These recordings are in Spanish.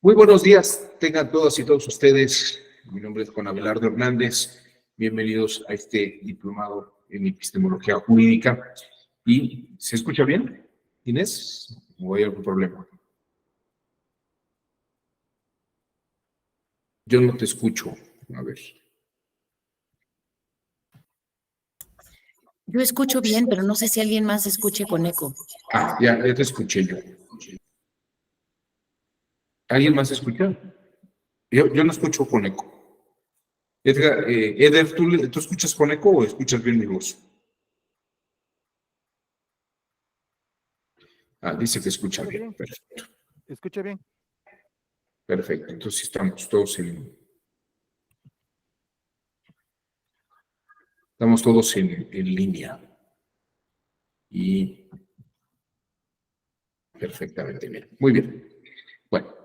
Muy buenos días, tengan todas y todos ustedes. Mi nombre es Juan Abelardo Hernández. Bienvenidos a este diplomado en epistemología jurídica. ¿Y se escucha bien, Inés? ¿O hay algún problema? Yo no te escucho. A ver. Yo escucho bien, pero no sé si alguien más escuche con eco. Ya te escuché yo. ¿Alguien más escucha? Yo no escucho con eco. Edgar, Eder, ¿tú escuchas con eco o escuchas bien mi voz? Dice que escucha bien. Perfecto. Escucha bien. Perfecto. Entonces estamos todos en línea. Y perfectamente bien. Muy bien. Bueno.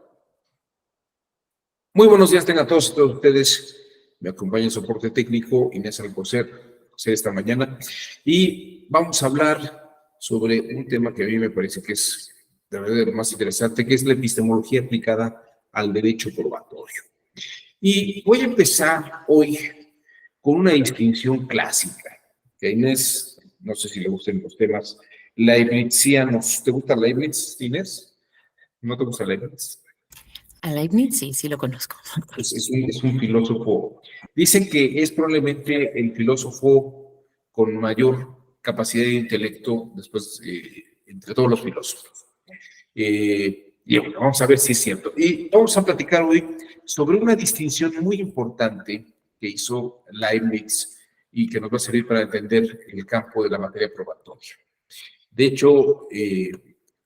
Muy buenos días tengan todos ustedes. Me acompaña el soporte técnico Inés Alcocer esta mañana. Y vamos a hablar sobre un tema que a mí me parece que es de verdad lo más interesante, que es la epistemología aplicada al derecho probatorio. Y voy a empezar hoy con una distinción clásica, que a Inés, no sé si le gustan los temas leibnizianos. ¿Te gusta Leibniz, Inés? ¿No te gusta Leibniz? A Leibniz sí lo conozco. Es un filósofo. Dicen que es probablemente el filósofo con mayor capacidad de intelecto después entre todos los filósofos. Y bueno, vamos a ver si es cierto. Y vamos a platicar hoy sobre una distinción muy importante que hizo Leibniz y que nos va a servir para entender el campo de la materia probatoria. De hecho,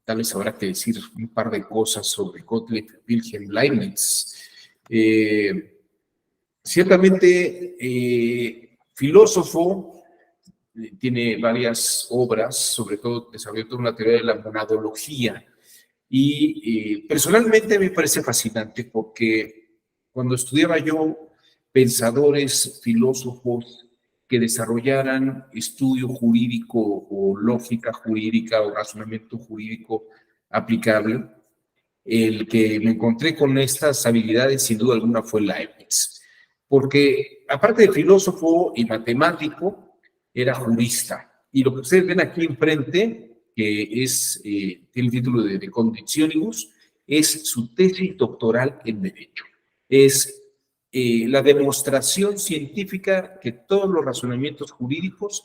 tal vez habrá que decir un par de cosas sobre Gottlieb Wilhelm Leibniz. Ciertamente, filósofo, tiene varias obras, sobre todo desarrolló una teoría de la monadología. Y personalmente me parece fascinante porque cuando estudiaba yo pensadores, filósofos que desarrollaran estudio jurídico o lógica jurídica o razonamiento jurídico aplicable, el que me encontré con estas habilidades sin duda alguna fue Leibniz, porque aparte de filósofo y matemático, era jurista. Y lo que ustedes ven aquí enfrente, que es, tiene el título de Conditionibus, es su tesis doctoral en Derecho. Es la demostración científica que todos los razonamientos jurídicos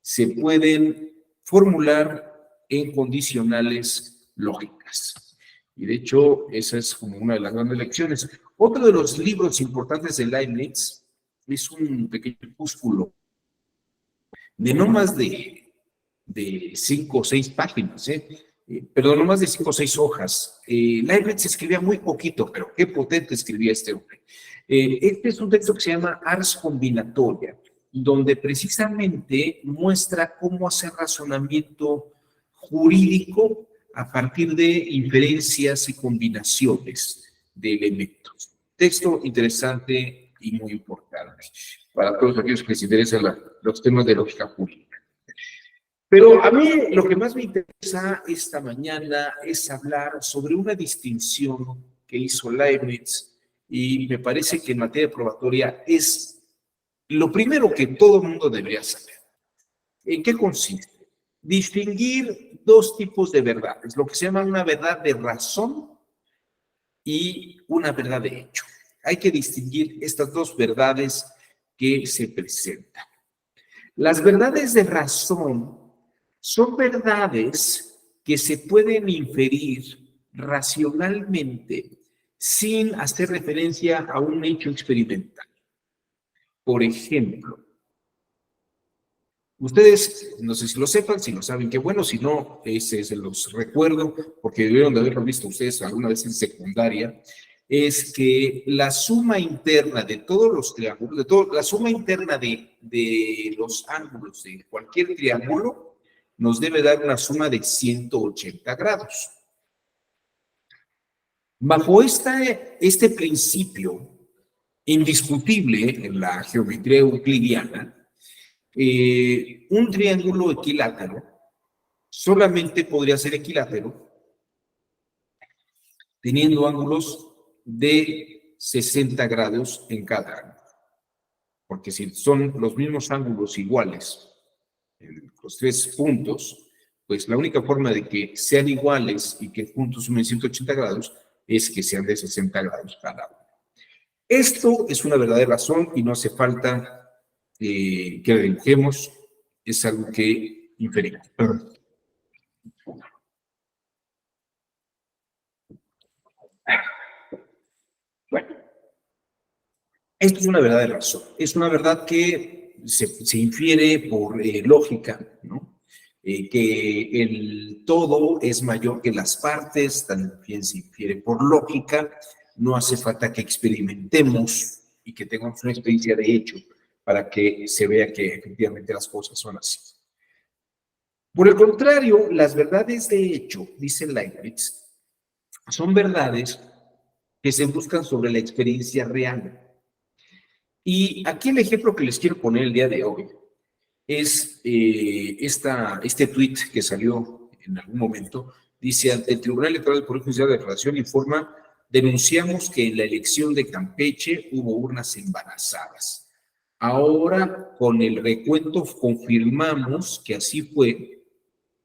se pueden formular en condicionales lógicas. Y de hecho, esa es como una de las grandes lecciones. Otro de los libros importantes de Leibniz es un pequeño opúsculo de no más de 5 o 6 páginas, perdón, no más de 5 o 6 hojas. Leibniz escribía muy poquito, pero qué potente escribía este hombre. Este es un texto que se llama Ars Combinatoria, donde precisamente muestra cómo hacer razonamiento jurídico a partir de inferencias y combinaciones de elementos. Texto interesante y muy importante para todos aquellos que les interesan los temas de lógica jurídica. Pero a mí lo que más me interesa esta mañana es hablar sobre una distinción que hizo Leibniz y me parece que en materia probatoria es lo primero que todo el mundo debería saber. ¿En qué consiste? Distinguir dos tipos de verdades, lo que se llama una verdad de razón y una verdad de hecho. Hay que distinguir estas dos verdades que se presentan. Las verdades de razón son verdades que se pueden inferir racionalmente sin hacer referencia a un hecho experimental. Por ejemplo, ustedes, no sé si lo sepan, si lo saben, qué bueno, si no, se los recuerdo, porque debieron de haberlo visto ustedes alguna vez en secundaria, es que la suma interna de todos los triángulos, la suma interna de los ángulos de cualquier triángulo nos debe dar una suma de 180 grados. Bajo este principio indiscutible en la geometría euclidiana, un triángulo equilátero solamente podría ser equilátero teniendo ángulos de 60 grados en cada ángulo. Porque si son los mismos ángulos iguales en los tres puntos, pues la única forma de que sean iguales y que juntos sumen 180 grados es que sean de 60 grados cada uno. Esto es una verdadera razón y no hace falta que la dibujemos, es algo que inferimos. Bueno, esto es una verdadera razón. Es una verdad que se infiere por lógica, ¿no? Que el todo es mayor que las partes, también se infiere por lógica. No hace falta que experimentemos y que tengamos una experiencia de hecho para que se vea que efectivamente las cosas son así. Por el contrario, las verdades de hecho, dice Leibniz, son verdades que se buscan sobre la experiencia real. Y aquí el ejemplo que les quiero poner el día de hoy es este tuit que salió en algún momento. Dice, ante el Tribunal Electoral del Poder Judicial de la Federación informa, denunciamos que en la elección de Campeche hubo urnas embarazadas. Ahora, con el recuento, confirmamos que así fue,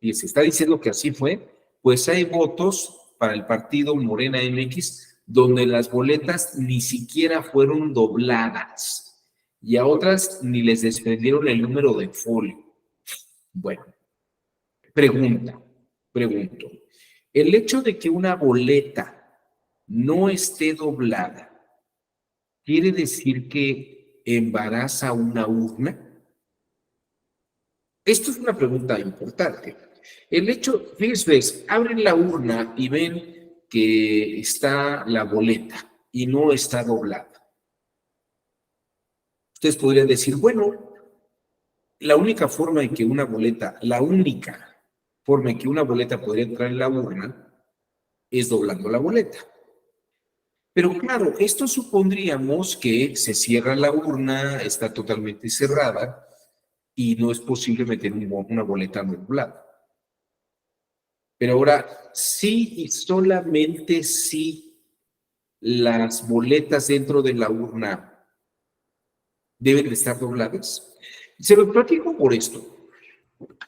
y se está diciendo que así fue, pues hay votos para el partido Morena MX donde las boletas ni siquiera fueron dobladas y a otras ni les desprendieron el número de folio. Bueno, pregunto, el hecho de que una boleta no esté doblada, ¿quiere decir que embaraza una urna? Esto es una pregunta importante. El hecho, fíjense, abren la urna y ven que está la boleta y no está doblada. Ustedes podrían decir, bueno, la única forma en que una boleta podría entrar en la urna es doblando la boleta. Pero claro, esto supondríamos que se cierra la urna, está totalmente cerrada y no es posible meter una boleta no doblada. Pero ahora, sí y solamente si las boletas dentro de la urna deben de estar dobladas. Se los platico por esto.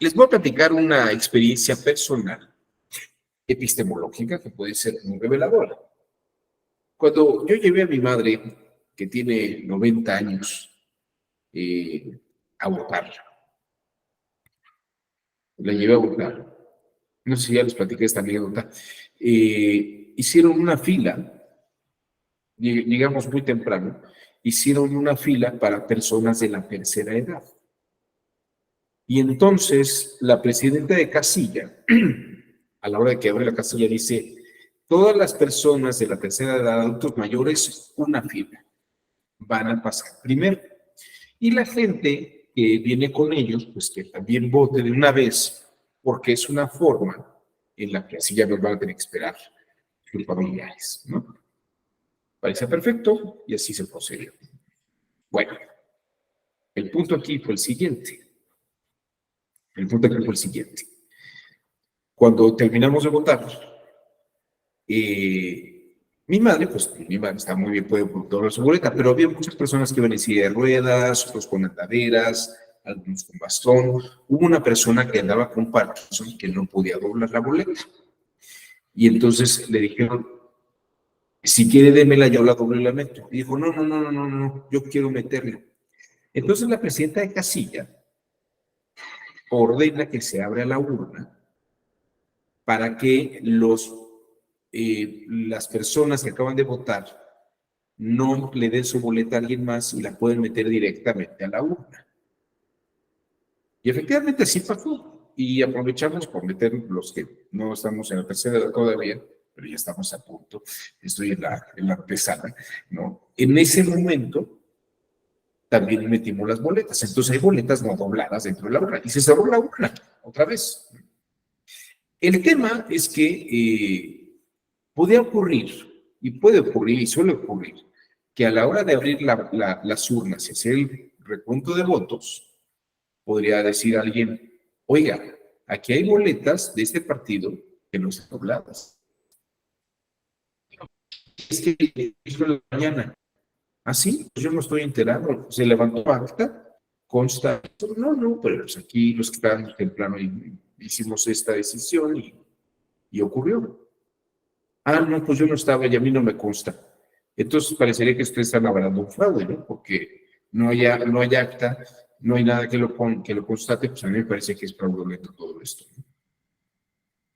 Les voy a platicar una experiencia personal, epistemológica, que puede ser muy reveladora. Cuando yo llevé a mi madre, que tiene 90 años, a votar, la llevé a votar. No sé si ya les platiqué esta anécdota. Hicieron una fila, llegamos muy temprano, hicieron una fila para personas de la tercera edad. Y entonces la presidenta de casilla, a la hora de que abre la casilla, dice, todas las personas de la tercera edad, adultos mayores, una fila, van a pasar primero. Y la gente que viene con ellos, pues que también vote de una vez, porque es una forma en la que así ya nos van a tener que esperar sus familiares, ¿no? Parece perfecto y así se procedió. Bueno, el punto aquí fue el siguiente. Cuando terminamos de votar, mi madre está muy bien, puede doblar su boleta, pero había muchas personas que iban en silla de ruedas, otros con andaderas, algunos con bastón. Hubo una persona que andaba con Parkinson que no podía doblar la boleta. Y entonces le dijeron, si quiere démela, yo la doblo y la meto. Y dijo, no, yo quiero meterla. Entonces la presidenta de casilla ordena que se abra la urna para que las personas que acaban de votar no le den su boleta a alguien más y la pueden meter directamente a la urna. Y efectivamente así pasó. Y aprovechamos por meter los que no estamos en la tercera edad todavía, pero ya estamos a punto. Estoy en la antesala, ¿no? En ese momento también metimos las boletas. Entonces hay boletas no dobladas dentro de la urna. Y se cerró la urna otra vez. El tema es que puede ocurrir, y puede ocurrir, y suele ocurrir, que a la hora de abrir las urnas y hacer el recuento de votos, podría decir alguien, oiga, aquí hay boletas de este partido que no están dobladas. es que hizo en la mañana. Así, pues yo no estoy enterado. Se levantó acta, consta. No, no, pero pues aquí los que estaban temprano hicimos esta decisión y ocurrió. Ah, no, pues yo no estaba y a mí no me consta. Entonces parecería que ustedes están hablando un fraude, ¿no? Porque no hay acta, no hay nada que lo constate, pues a mí me parece que es fraudulento todo esto.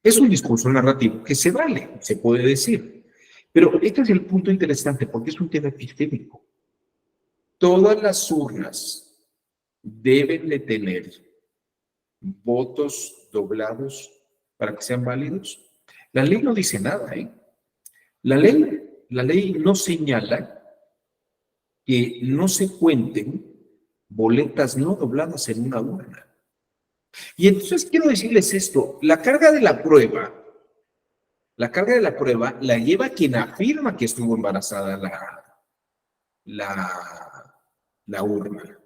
Es un discurso narrativo que se vale, se puede decir. Pero este es el punto interesante porque es un tema epistémico. Todas las urnas deben de tener votos doblados para que sean válidos. La ley no dice nada, ¿eh? La ley no señala que no se cuenten boletas no dobladas en una urna. Y entonces quiero decirles esto, la carga de la prueba la lleva quien afirma que estuvo embarazada la, la urna.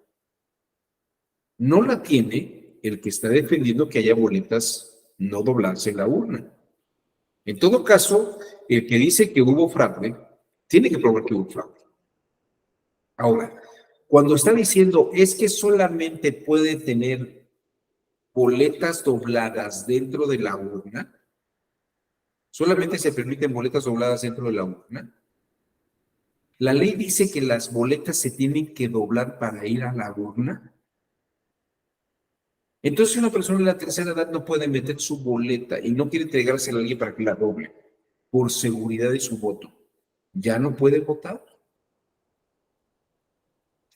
No la tiene el que está defendiendo que haya boletas no dobladas en la urna. En todo caso, el que dice que hubo fraude, tiene que probar que hubo fraude. Ahora, cuando está diciendo es que solamente puede tener boletas dobladas dentro de la urna, solamente se permiten boletas dobladas dentro de la urna. La ley dice que las boletas se tienen que doblar para ir a la urna. Entonces, una persona de la tercera edad no puede meter su boleta y no quiere entregársela a alguien para que la doble por seguridad de su voto. Ya no puede votar.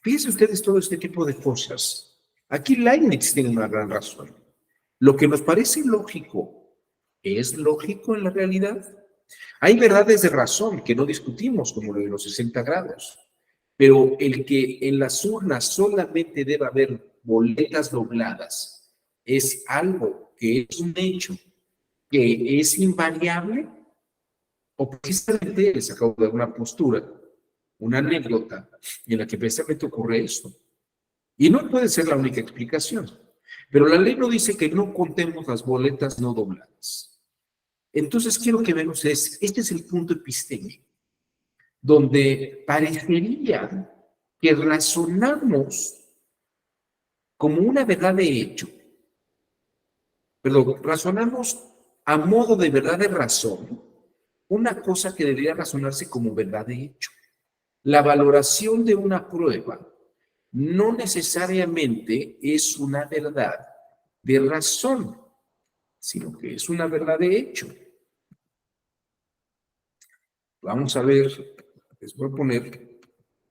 Fíjense ustedes todo este tipo de cosas. Aquí Leibniz tiene una gran razón. Lo que nos parece lógico, ¿es lógico en la realidad? Hay verdades de razón que no discutimos, como lo de los 60 grados, pero el que en las urnas solamente deba haber boletas dobladas es algo que es un hecho, que es invariable, o precisamente les acabo de dar una postura, una anécdota en la que precisamente ocurre esto. Y no puede ser la única explicación, pero la ley no dice que no contemos las boletas no dobladas. Entonces quiero que vean ustedes, este es el punto epistémico, donde parecería que razonamos como una verdad de hecho, perdón, razonamos a modo de verdad de razón, una cosa que debería razonarse como verdad de hecho. La valoración de una prueba no necesariamente es una verdad de razón, sino que es una verdad de hecho. Vamos a ver, les voy a poner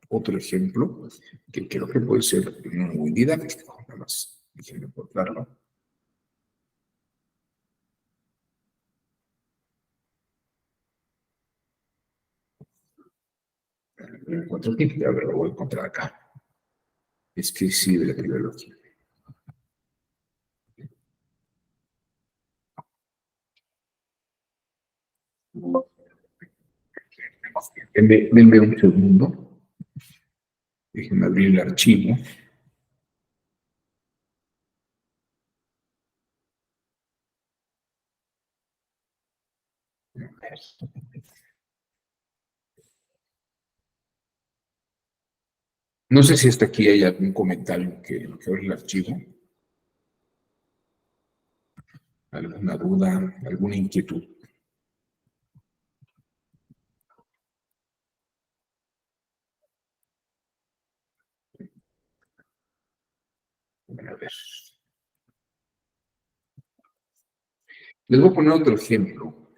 otro ejemplo que creo que puede ser muy didáctico. Nada más, déjenme encontrarlo. Lo encuentro aquí, a ver, lo voy a encontrar acá. Es que sí, de la trilogía. Denme un segundo. Déjenme abrir el archivo. No sé si hasta aquí hay algún comentario que abre el archivo, alguna duda, alguna inquietud. A ver. Les voy a poner otro ejemplo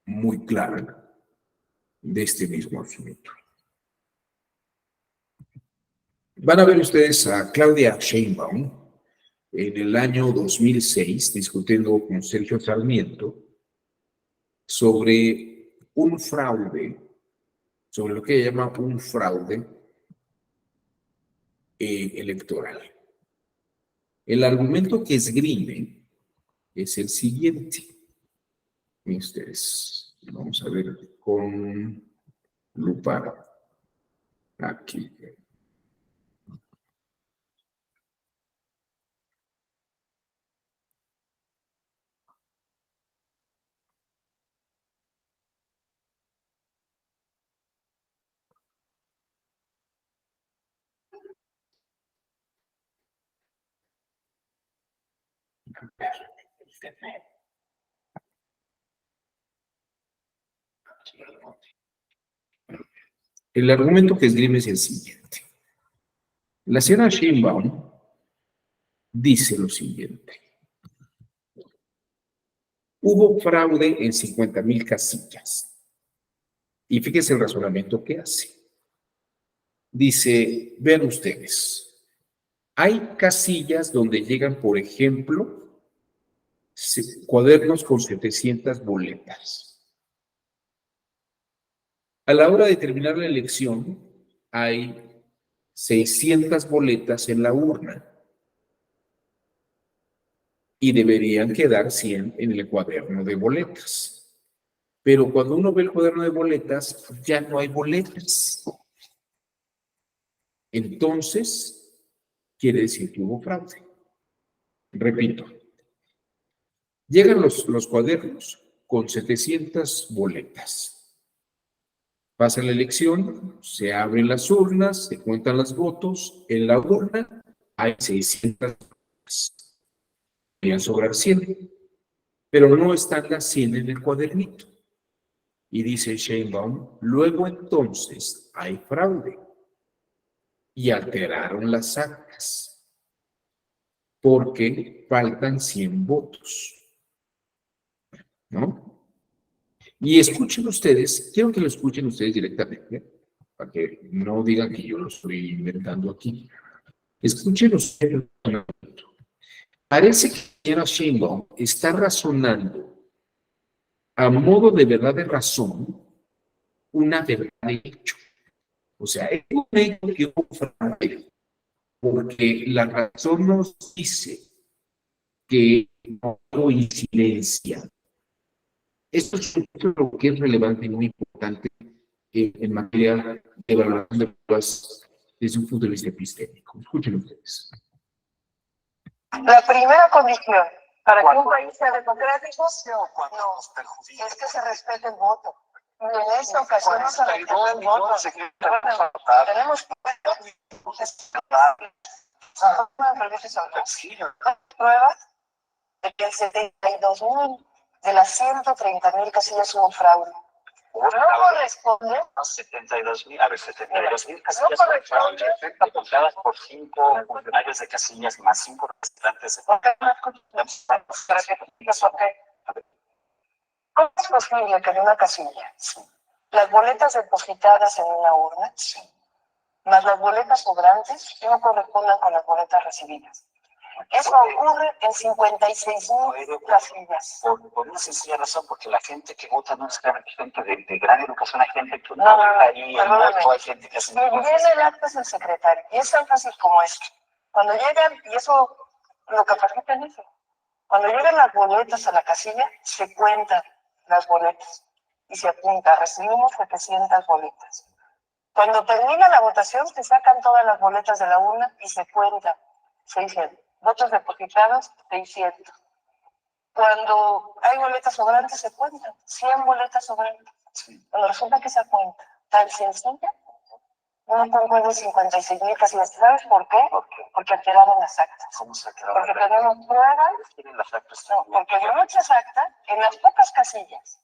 muy claro de este mismo asunto. Van a ver ustedes a Claudia Sheinbaum en el año 2006 discutiendo con Sergio Sarmiento sobre un fraude, sobre lo que ella llama un fraude electoral. El argumento que esgrime es el siguiente. Miren ustedes, vamos a ver con lupa aquí. El argumento que esgrime es el siguiente. La señora Sheinbaum dice lo siguiente. Hubo fraude en 50,000 casillas. Y fíjense el razonamiento que hace. Dice, vean ustedes, hay casillas donde llegan, por ejemplo, cuadernos con 700 boletas. A la hora de terminar la elección, hay 600 boletas en la urna y deberían quedar 100 en el cuaderno de boletas. Pero cuando uno ve el cuaderno de boletas, ya no hay boletas. Entonces, quiere decir que hubo fraude. Repito, llegan los cuadernos con 700 boletas. Pasa la elección, se abren las urnas, se cuentan los votos. En la urna hay 600 boletas. Podrían sobrar 100, pero no están las 100 en el cuadernito. Y dice Sheinbaum, luego entonces hay fraude. Y alteraron las actas, porque faltan 100 votos, ¿no? Y escuchen ustedes, quiero que lo escuchen ustedes directamente, para que no digan que yo lo estoy inventando aquí. Escuchen ustedes. Parece que la señora Sheinbaum está razonando a modo de verdad de razón una verdad de hecho. O sea, es un hecho que hubo fraude, porque la razón nos dice que no hay coincidencia. Esto es lo que es relevante y muy importante en materia de valoración de pruebas desde un punto de vista epistémico. Escuchen ustedes. La primera condición para que un país sea democrático es que se respete el voto. Y en esta ocasión no se respetó el voto. Tenemos pruebas de que el 72,000 de las 130,000 casillas hubo fraude. No corresponde. 72,000, a ver, 72,000 casillas apuntadas por 5 funcionarios de casillas más 5 representantes de... ¿Cómo es posible que en una casilla las boletas depositadas en una urna, más las boletas sobrantes, no correspondan con las boletas recibidas? Eso ocurre en 56,000 casillas. Por una sencilla razón, porque la gente que vota no es gente de gran educación, hay gente que no votaría el voto, hay gente que hace... Y viene el acta es el secretario, y es tan fácil como esto. Cuando llegan, y eso lo capacitan eso, cuando llegan las boletas a la casilla, se cuentan las boletas y se apunta, recibimos 700 boletas. Cuando termina la votación, se sacan todas las boletas de la urna y se cuentan, 600. Votos depositados, 600. Cuando hay boletas sobrantes, se cuentan, 100 boletas sobrantes. Cuando resulta que esa cuenta tan sencilla, no concuerda 56,000 casillas. ¿Sabes por qué? Porque alteraron las actas. ¿Cómo se alteraron? Porque tenemos pruebas. Tienen las actas. No, porque en muchas actas, en las pocas casillas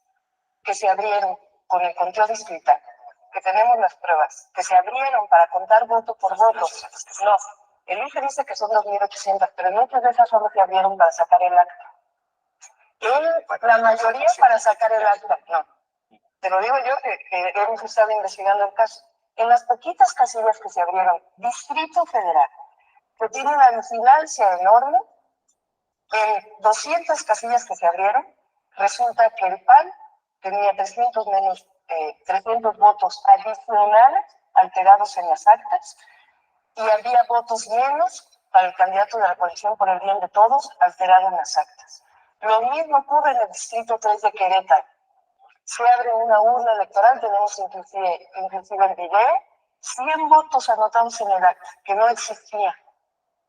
que se abrieron con el control distrital, que tenemos las pruebas, que se abrieron para contar voto por voto, no. El IFE dice que son 2,800, pero muchas de esas solo se abrieron para sacar el acta. La mayoría para sacar el acta, no. Te lo digo yo que hemos estado investigando el caso. En las poquitas casillas que se abrieron, Distrito Federal, que tiene una vigilancia enorme, en 200 casillas que se abrieron, resulta que el PAN tenía 300 votos adicionales alterados en las actas, y había votos menos para el candidato de la coalición por el bien de todos, alterado en las actas. Lo mismo ocurre en el Distrito 3 de Querétaro. Se abre una urna electoral, tenemos inclusive el video, 100 votos anotados en el acta, que no existía.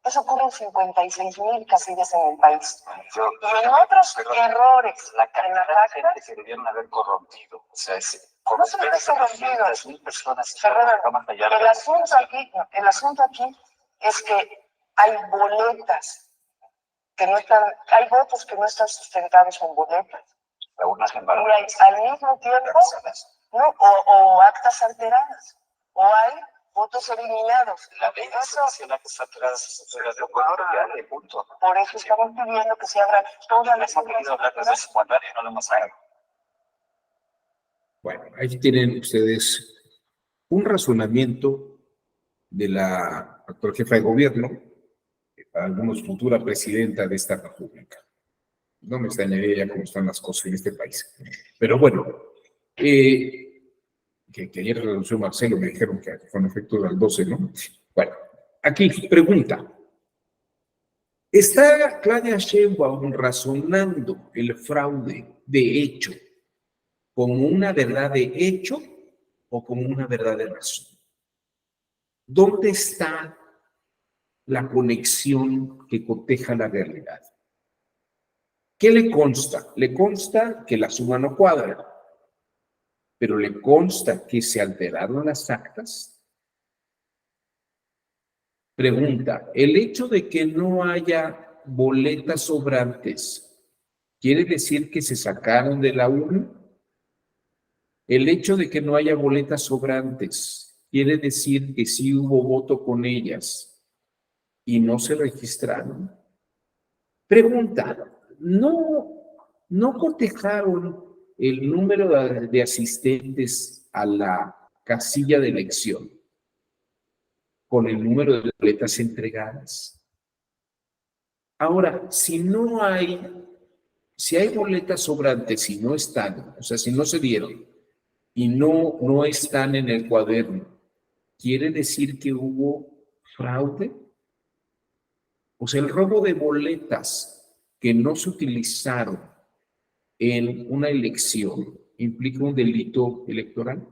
Eso ocurre en 56,000 casillas en el país. Y en otros errores La en cantidad las de gente actas, que debieron haber corrompido. O sea, no se debe ser corrompido. 200,000 personas. El asunto aquí es que hay boletas que no están, hay votos que no están sustentados en boletas. La urna se Y embarga. al mismo tiempo, ¿no? O actas alteradas, o hay votos eliminados. La ley nacional que está atrás de ahora de punto. Por eso estamos pidiendo que se abran todas las Hemos querido hablar desde su mandato y no lo hemos hecho. Bueno, ahí tienen ustedes un razonamiento de la actual jefa de gobierno, para algunos futura presidenta de esta república. No me extrañaría ya cómo están las cosas en este país. Pero bueno, que ayer renunció Marcelo, me dijeron que con efecto del 12, ¿no? Bueno, aquí pregunta. ¿Está Claudia Sheinbaum razonando el fraude de hecho como una verdad de hecho o como una verdad de razón? ¿Dónde está la conexión que coteja la realidad? ¿Qué le consta? Le consta que la suma no cuadra, pero le consta que se alteraron las actas. Pregunta, ¿el hecho de que no haya boletas sobrantes quiere decir que se sacaron de la urna? El hecho de que no haya boletas sobrantes quiere decir que sí hubo voto con ellas y no se registraron. Pregunta, ¿no cotejaron el número de asistentes a la casilla de elección con el número de boletas entregadas? Ahora, si hay boletas sobrantes y no están, o sea, si no se dieron y no están en el cuaderno, ¿quiere decir que hubo fraude? O sea, el robo de boletas que no se utilizaron en una elección implica un delito electoral.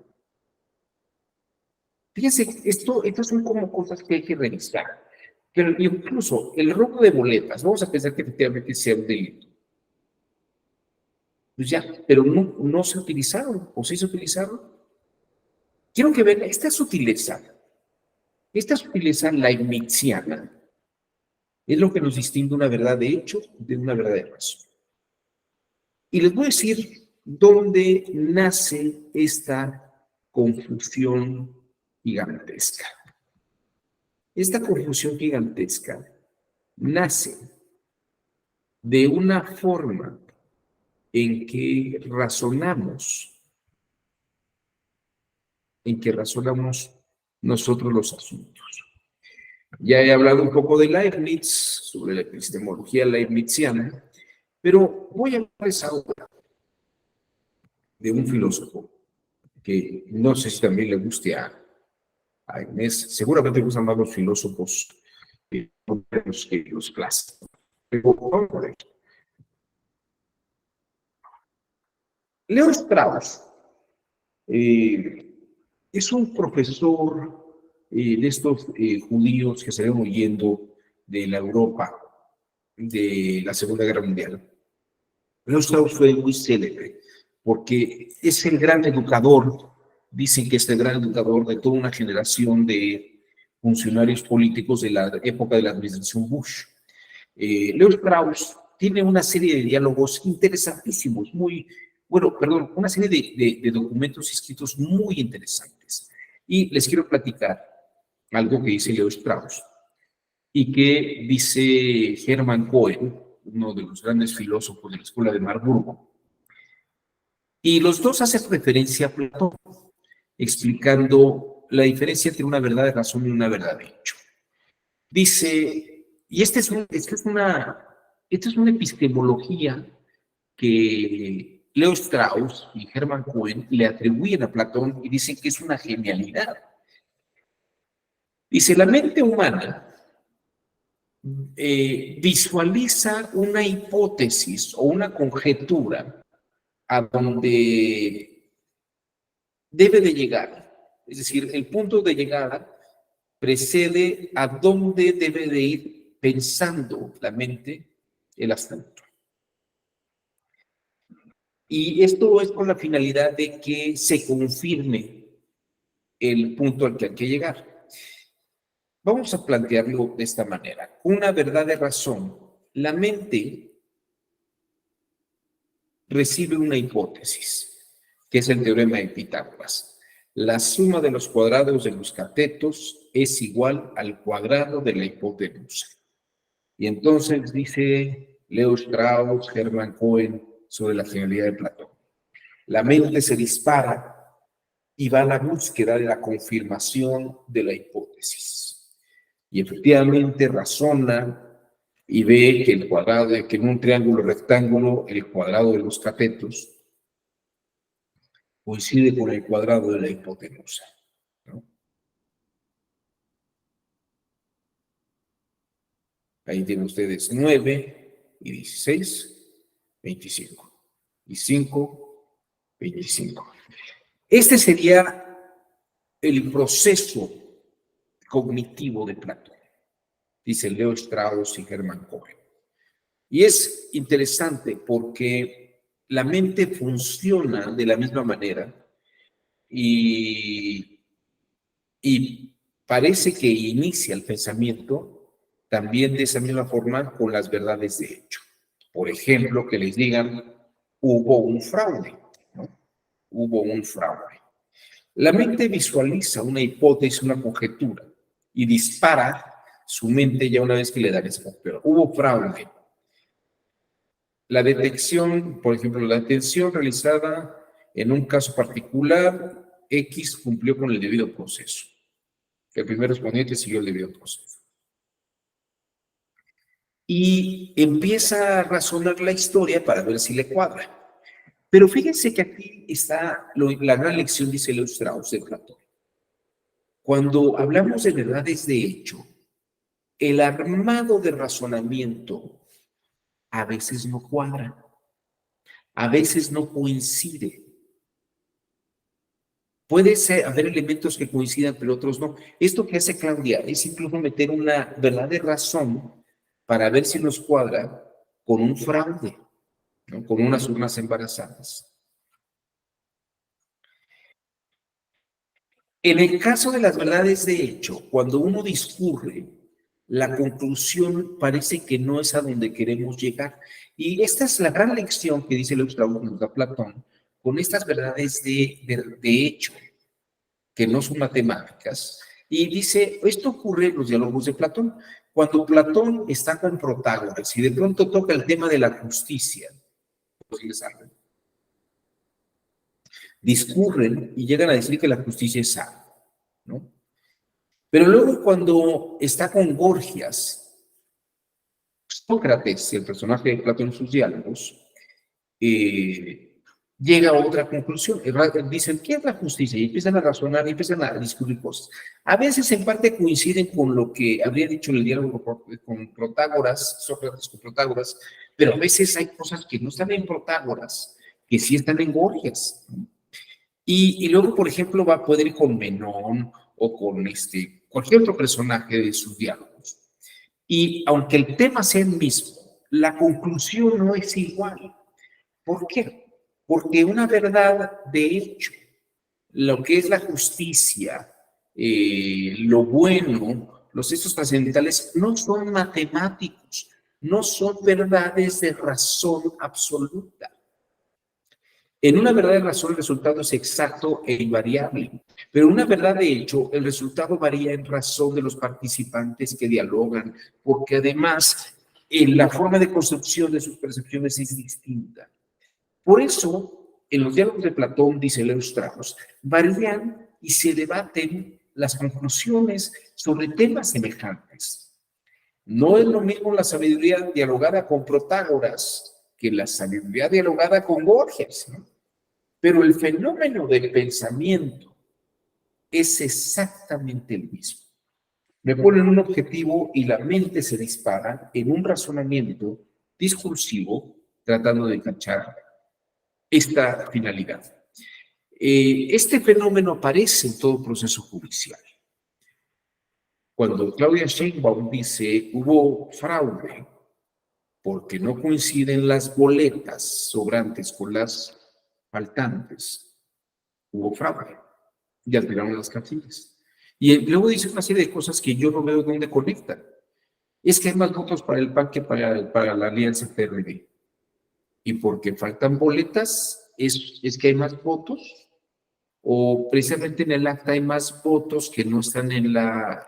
Fíjense, estas son como cosas que hay que revisar. Pero incluso el robo de boletas, vamos a pensar que efectivamente sea un delito. Pues ya, pero no se utilizaron, o sí se utilizaron. Quiero que vean esta sutileza leibniziana, es lo que nos distingue una verdad de hecho de una verdad de razón. Y les voy a decir dónde nace esta confusión gigantesca. Esta confusión gigantesca nace de una forma en que razonamos nosotros los asuntos. Ya he hablado un poco de Leibniz, sobre la epistemología leibniziana, pero voy a hablarles ahora de un filósofo que no sé si también le guste a Inés, seguramente le gustan más los filósofos que los clásicos. Pero vamos a ver. Leo Strauss es un profesor de estos judíos que salieron huyendo de la Europa de la Segunda Guerra Mundial. Leo Strauss fue muy célebre porque es el gran educador, dicen que es el gran educador de toda una generación de funcionarios políticos de la época de la administración Bush. Leo Strauss tiene una serie de diálogos interesantísimos, una serie de documentos escritos muy interesantes. Y les quiero platicar algo que dice Leo Strauss y que dice Hermann Cohen, uno de los grandes filósofos de la Escuela de Marburgo. Y los dos hacen referencia a Platón, explicando la diferencia entre una verdad de razón y una verdad de hecho. Dice, y esta es una epistemología que Leo Strauss y Hermann Cohen le atribuyen a Platón y dicen que es una genialidad. Dice, la mente humana visualiza una hipótesis o una conjetura a donde debe de llegar. Es decir, el punto de llegada precede a dónde debe de ir pensando la mente el asunto. Y esto es con la finalidad de que se confirme el punto al que hay que llegar. Vamos a plantearlo de esta manera. Una verdad de razón la mente recibe una hipótesis, que es el teorema de Pitágoras. La suma de los cuadrados de los catetos es igual al cuadrado de la hipotenusa. Y entonces dice Leo Strauss, Hermann Cohen, sobre la genialidad de Platón. La mente se dispara y va a la búsqueda de la confirmación de la hipótesis. Y efectivamente razona y ve que el cuadrado, que en un triángulo rectángulo, el cuadrado de los catetos coincide con el cuadrado de la hipotenusa, ¿no? Ahí tienen ustedes 9 y 16, 25. Y 5, 25. Este sería el proceso cognitivo de Platón, dice Leo Strauss y Hermann Cohen. Y es interesante porque la mente funciona de la misma manera y parece que inicia el pensamiento también de esa misma forma con las verdades de hecho. Por ejemplo, que les digan, hubo un fraude, ¿no? Hubo un fraude. La mente visualiza una hipótesis, una conjetura, y dispara su mente ya una vez que le dan esa conjetura. Hubo fraude. La detección, por ejemplo, la detención realizada en un caso particular, X cumplió con el debido proceso. El primer respondiente siguió el debido proceso. Y empieza a razonar la historia para ver si le cuadra. Pero fíjense que aquí está la gran lección, dice Leo Strauss, de Platón. Cuando hablamos de verdades de hecho, el armado de razonamiento a veces no cuadra, a veces no coincide. Puede haber elementos que coincidan, pero otros no. Esto que hace Claudia es incluso meter una verdad de razón para ver si nos cuadra con un fraude, ¿no? Con unas urnas embarazadas. En el caso de las verdades de hecho, cuando uno discurre, la conclusión parece que no es a donde queremos llegar. Y esta es la gran lección que dice Leo Strauss, que nos da Platón, con estas verdades de hecho, que no son matemáticas. Y dice, esto ocurre en los diálogos de Platón. Cuando Platón está con Protágoras y de pronto toca el tema de la justicia, pues les saben, discurren y llegan a decir que la justicia es sana, ¿no? Pero luego cuando está con Gorgias, Sócrates, el personaje de Platón en sus diálogos, llega a otra conclusión. Dicen, ¿qué es la justicia? Y empiezan a razonar y empiezan a discutir cosas. A veces en parte coinciden con lo que habría dicho en el diálogo con Protágoras, Sócrates con Protágoras, pero a veces hay cosas que no están en Protágoras, que sí están en Gorgias, ¿no? Y luego, por ejemplo, va a poder ir con Menón o con cualquier otro personaje de sus diálogos. Y aunque el tema sea el mismo, la conclusión no es igual. ¿Por qué? Porque una verdad de hecho, lo que es la justicia, lo bueno, los hechos trascendentales, no son matemáticos, no son verdades de razón absoluta. En una verdad de razón el resultado es exacto e invariable, pero una verdad de hecho el resultado varía en razón de los participantes que dialogan, porque además la forma de construcción de sus percepciones es distinta. Por eso, en los diálogos de Platón, dice Leo Strauss, varían y se debaten las conclusiones sobre temas semejantes. No es lo mismo la sabiduría dialogada con Protágoras que la sabiduría dialogada con Gorgias, ¿no? Pero el fenómeno del pensamiento es exactamente el mismo. Me ponen un objetivo y la mente se dispara en un razonamiento discursivo tratando de cachar esta finalidad. Este fenómeno aparece en todo proceso judicial. Cuando Claudia Sheinbaum dice hubo fraude porque no coinciden las boletas sobrantes con las faltantes, hubo fraude y alteraron las casillas. Y luego dice una serie de cosas que yo no veo dónde conectan. Es que hay más votos para el PAN que para la alianza PRD. Y porque faltan boletas, es que hay más votos, o precisamente en el acta hay más votos que no están en la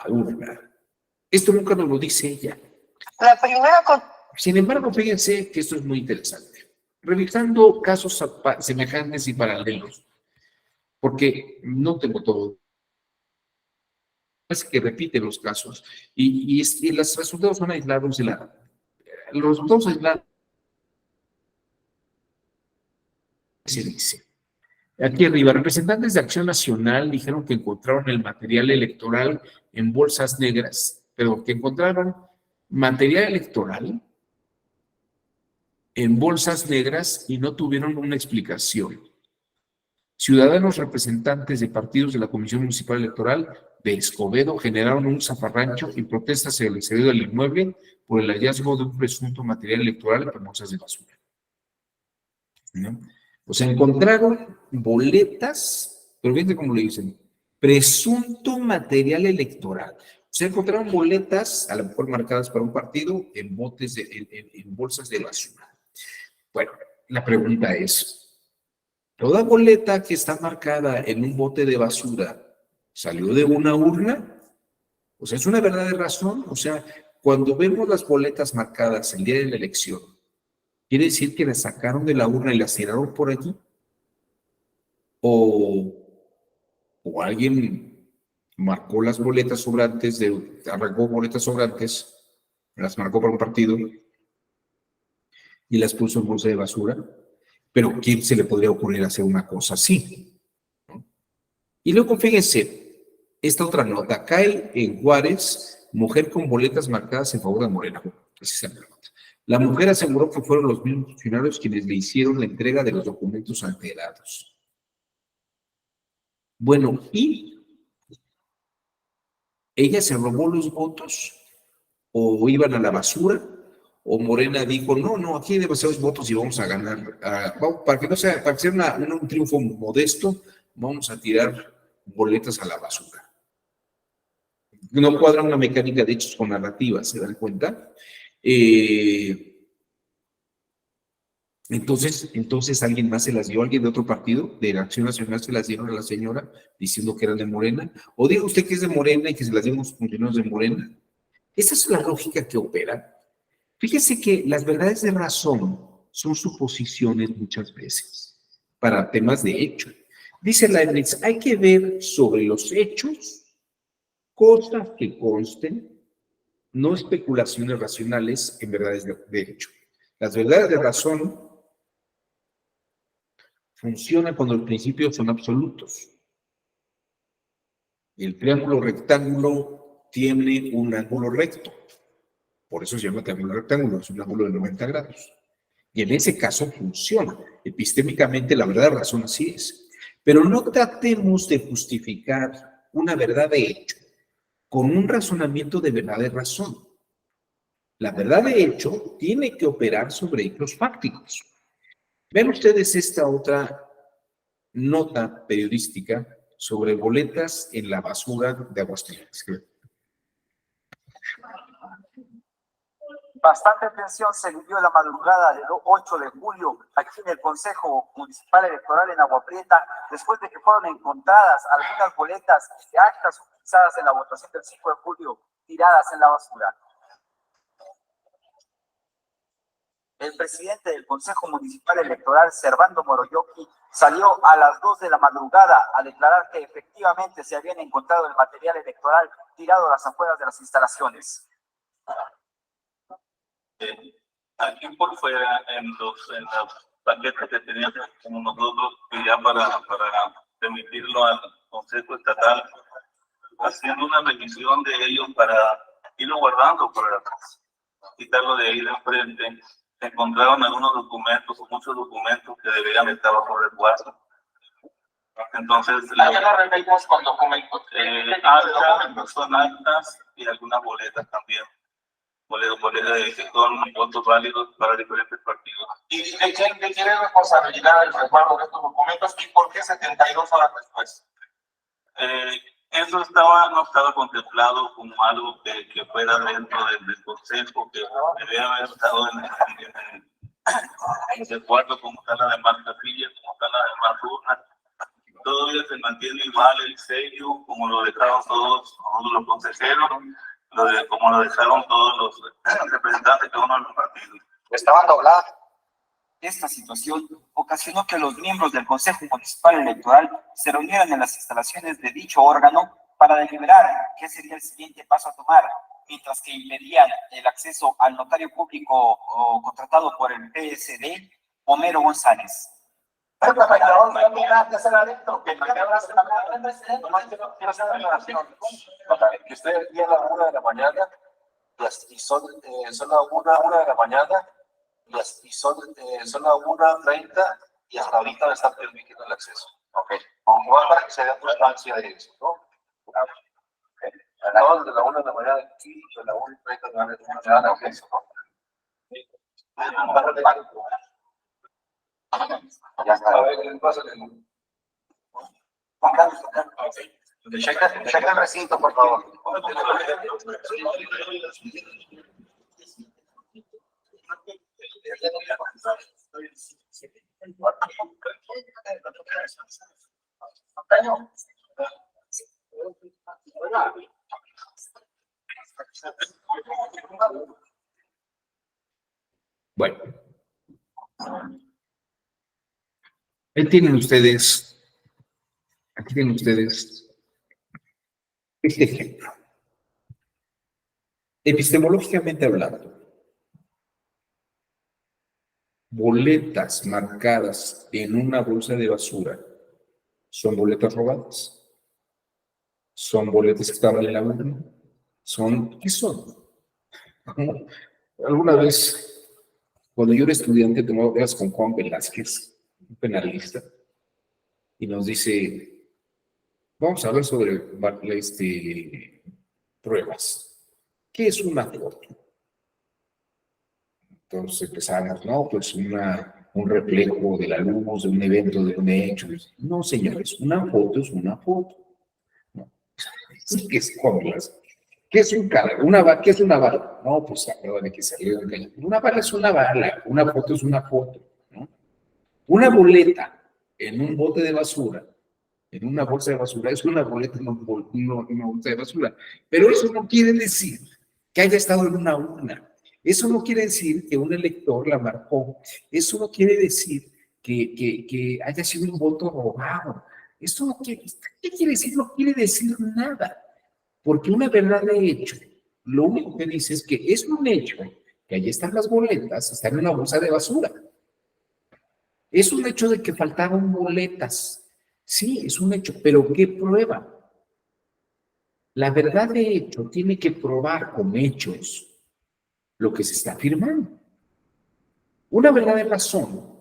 urna. Esto nunca nos lo dice ella. La primera Sin embargo, fíjense que esto es muy interesante. Revisando casos semejantes y paralelos, porque no tengo todo, es que repite los casos, y los resultados son aislados de los resultados aislados se dice. Aquí arriba, representantes de Acción Nacional dijeron que encontraron el material electoral en bolsas negras, pero que encontraron material electoral en bolsas negras y no tuvieron una explicación. Ciudadanos representantes de partidos de la Comisión Municipal Electoral de Escobedo generaron un zafarrancho y protestas hacia el exterior del inmueble por el hallazgo de un presunto material electoral en bolsas de basura. ¿No? O sea, encontraron boletas, pero fíjense cómo le dicen, presunto material electoral. O sea, encontraron boletas, a lo mejor marcadas para un partido, en bolsas de basura. Bueno, la pregunta es, ¿toda boleta que está marcada en un bote de basura salió de una urna? O sea, es una verdadera razón. O sea, cuando vemos las boletas marcadas el día de la elección, ¿quiere decir que las sacaron de la urna y las tiraron por allí? ¿O alguien marcó las boletas sobrantes, arrancó boletas sobrantes, las marcó para un partido y las puso en bolsa de basura? Pero ¿quién se le podría ocurrir hacer una cosa así? ¿No? Y luego, fíjense, esta otra nota, cae en Juárez, mujer con boletas marcadas en favor de Morena. La mujer aseguró que fueron los mismos funcionarios quienes le hicieron la entrega de los documentos alterados. Bueno, ¿y ella se robó los votos? ¿O iban a la basura? ¿O Morena dijo, no, aquí hay demasiados votos y vamos a ganar? Para que no sea, para que sea un triunfo modesto, vamos a tirar boletas a la basura. No cuadra una mecánica de hechos con narrativa, ¿se dan cuenta? Entonces alguien más se las dio, alguien de otro partido, de la Acción Nacional, se las dieron a la señora diciendo que eran de Morena. ¿O diga usted que es de Morena y que se las dimos funcionarios de Morena? Esa es la lógica que opera. Fíjese que las verdades de razón son suposiciones muchas veces para temas de hecho. Dice Leibniz, hay que ver sobre los hechos cosas que consten, no especulaciones racionales en verdades de hecho. Las verdades de razón funcionan cuando los principios son absolutos. El triángulo rectángulo tiene un ángulo recto. Por eso se llama triángulo rectángulo, es un ángulo de 90 grados. Y en ese caso funciona. Epistémicamente la verdad de razón así es. Pero no tratemos de justificar una verdad de hecho con un razonamiento de verdad de razón. La verdad de hecho tiene que operar sobre hechos fácticos. Vean ustedes esta otra nota periodística sobre boletas en la basura de Aguascalientes. Bastante tensión se vivió la madrugada del 8 de julio aquí en el Consejo Municipal Electoral en Agua Prieta, después de que fueron encontradas algunas boletas de actas utilizadas en la votación del 5 de julio tiradas en la basura. El presidente del Consejo Municipal Electoral, Servando Moroyoki, salió a las 2 de la madrugada a declarar que efectivamente se habían encontrado el material electoral tirado a las afueras de las instalaciones. Aquí por fuera, en los paquetes que teníamos como nosotros, ya para remitirlo al Consejo Estatal, haciendo una revisión de ellos para irlo guardando, para quitarlo de ahí de enfrente, encontraron algunos documentos o muchos documentos que deberían estar bajo resguardo. Entonces, ya lo repetimos con documentos. son actas y algunas boletas también. Boletas que son votos válidos para diferentes partidos. ¿Y de quién es responsabilidad el resguardo de estos documentos y por qué 72 horas después? Eso no estaba contemplado como algo que fuera dentro del consejo, que debía haber estado en el cuarto como está la demás capillas, como está la demás urnas. Todavía se mantiene igual el sello, como lo dejaron todos los consejeros, como lo dejaron todos los representantes de cada uno de los partidos. Estaban dobladas. Esta situación ocasionó que los miembros del Consejo Municipal Electoral se reunieran en las instalaciones de dicho órgano para deliberar qué sería el siguiente paso a tomar, mientras que impedían el acceso al notario público contratado por el PSD, Homero González. Que esté aquí a la 1 de la mañana y son la 1 de la mañana y son la 1:30 y hasta ahorita no están permitiendo el acceso. Ok. Como para que se dé constancia de eso, ¿no? Todos de la 1 de la mañana aquí, de la 1:30 no dan acceso. Ya está. A ver, ¿qué pasa? Checa el recinto, por favor. Bueno, aquí tienen ustedes este ejemplo. Epistemológicamente hablando, boletas marcadas en una bolsa de basura son boletas robadas, son boletas que estaban en la urna, ¿qué son? Alguna vez, cuando yo era estudiante, tomaba clases con Juan Velázquez, un penalista, y nos dice, vamos a hablar sobre pruebas. ¿Qué es una foto? Entonces empezamos, ¿no? Pues un reflejo de la luz, de un evento, de un hecho. No, señores, una foto es una foto. No. ¿Qué es cómodas? ¿Qué es ¿Qué es una bala? No, pues acaba de que salió un cañón. Una bala es una bala, una foto es una foto, ¿no? Una boleta en un bote de basura, en una bolsa de basura, es una boleta en una bolsa de basura. Pero eso no quiere decir que haya estado en una urna. Eso no quiere decir que un elector la marcó. Eso no quiere decir que haya sido un voto robado. Esto no quiere, ¿qué quiere decir? No quiere decir nada. Porque una verdad de hecho, lo único que dice es que es un hecho que allí están las boletas, están en una bolsa de basura. Es un hecho de que faltaron boletas. Sí, es un hecho, pero ¿qué prueba? La verdad de hecho tiene que probar con hechos lo que se está afirmando. Una verdadera razón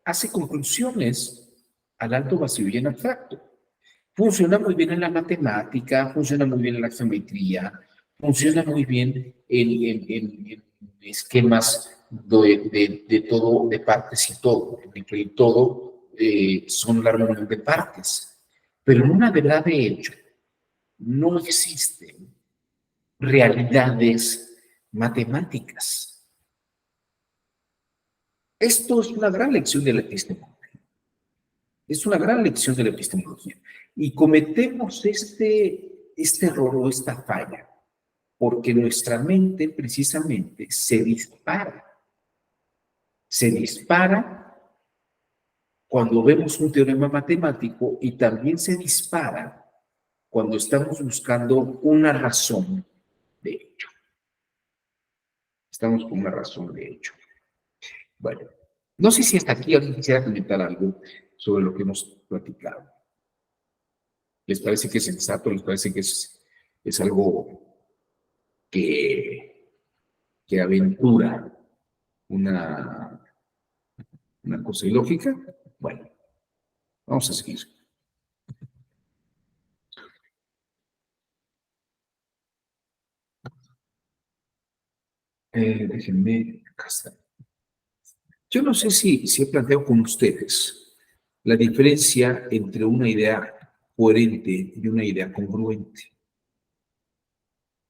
hace conclusiones al alto, vacío y en abstracto. Funciona muy bien en la matemática, funciona muy bien en la geometría, funciona muy bien en esquemas de todo, de partes y todo, en que el todo son la reunión de partes. Pero en una verdad de hecho no existen realidades matemáticas. Esto es una gran lección de la epistemología. Es una gran lección de la epistemología. Y cometemos este error o esta falla porque nuestra mente precisamente se dispara. Se dispara cuando vemos un teorema matemático y también se dispara cuando estamos buscando una razón de hecho. Estamos con una razón de hecho. Bueno, no sé si hasta aquí alguien quisiera comentar algo sobre lo que hemos platicado. ¿Les parece que es sensato? ¿Les parece que es algo que aventura una cosa ilógica? Bueno, vamos a seguir. Déjenme, acá está. Yo no sé si he planteado con ustedes la diferencia entre una idea coherente y una idea congruente.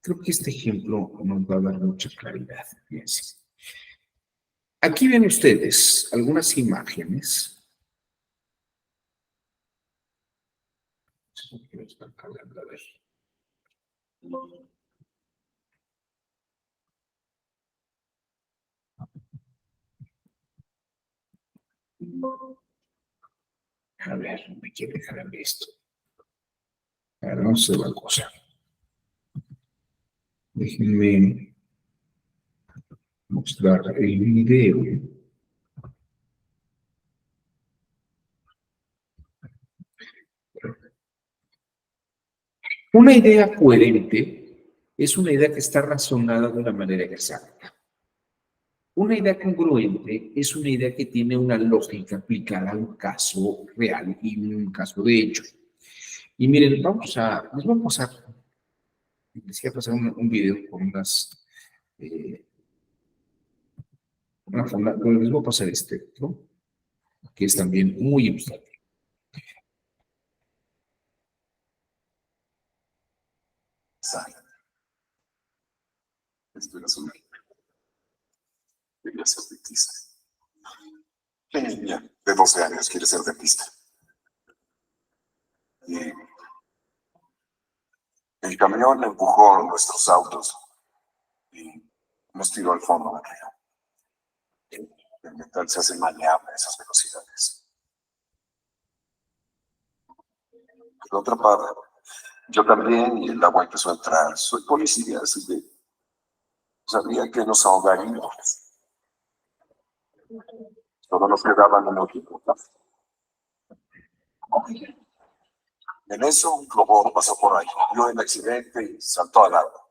Creo que este ejemplo nos va a dar mucha claridad. Fíjense. Aquí ven ustedes algunas imágenes. A ver. A ver, no me quiere dejar ver esto. A ver, vamos a hacer una cosa. Déjenme mostrar el video. Una idea coherente es una idea que está razonada de una manera exacta. Una idea congruente es una idea que tiene una lógica aplicada a un caso real y un caso de hecho. Y miren, les voy a pasar, les voy a pasar un video con unas, les voy a pasar este, ¿no? Que es también muy ilustrativo. Esto era su niña. Quería ser dentista. ¿Qué niña de 12 años quiere ser dentista? Y el camión empujó nuestros autos y nos tiró al fondo del río. El metal se hace maleable a esas velocidades. Por otra parte, yo también, y el agua empezó a entrar. Soy policía, así que sabía que nos ahogaríamos. Solo nos quedaban unos minutos. En eso, un robot pasó por ahí, vio el accidente y saltó al agua.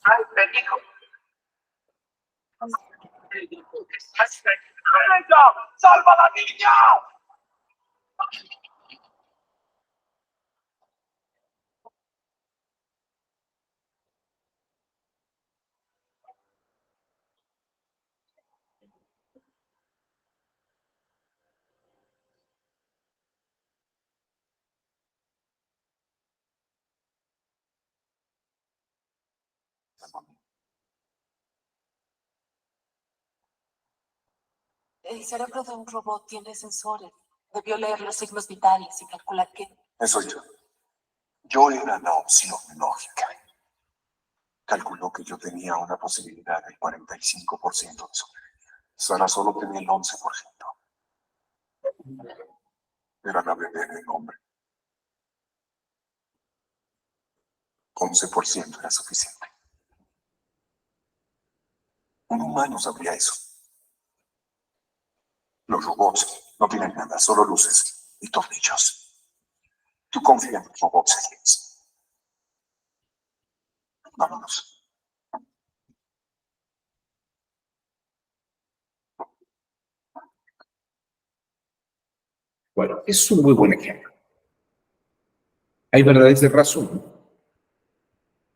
¡Ay, Perico! ¡Salva a la niña! El cerebro de un robot tiene sensores. Debió leer los signos vitales y calcular que... Eso yo. Yo era la opción lógica. Calculó que yo tenía una posibilidad del 45% de sobrevivencia. Sara solo tenía el 11%. Era la bebé del hombre. 11% era suficiente. Un humano sabría eso. Los robots no tienen nada, solo luces y tornillos. Tú confía en los robots, James. Vámonos. Bueno, es un muy buen ejemplo. Hay verdades de razón.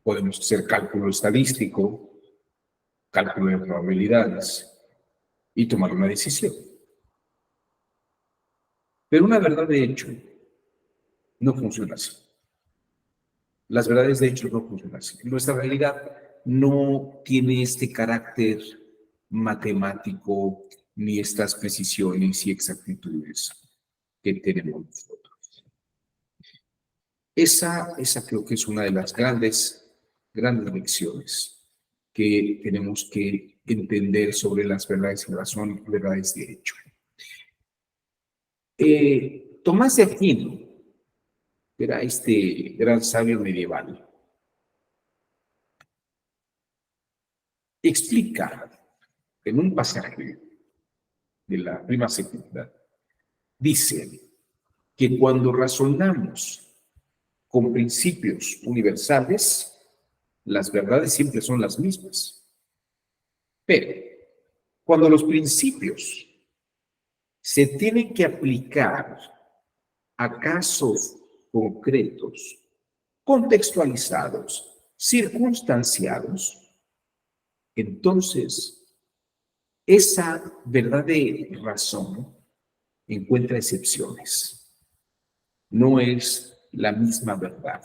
Podemos hacer cálculo estadístico, cálculo de probabilidades y tomar una decisión. Pero una verdad de hecho no funciona así. Las verdades de hecho no funcionan así. Nuestra realidad no tiene este carácter matemático ni estas precisiones y exactitudes que tenemos nosotros. Esa creo que es una de las grandes lecciones que tenemos que entender sobre las verdades de razón y verdades de hecho. Tomás de Aquino era este gran sabio medieval. Explica en un pasaje de la Prima Secunda, dice que cuando razonamos con principios universales, las verdades siempre son las mismas. Pero cuando los principios se tienen que aplicar a casos concretos, contextualizados, circunstanciados, entonces esa verdad de razón encuentra excepciones. no es la misma verdad,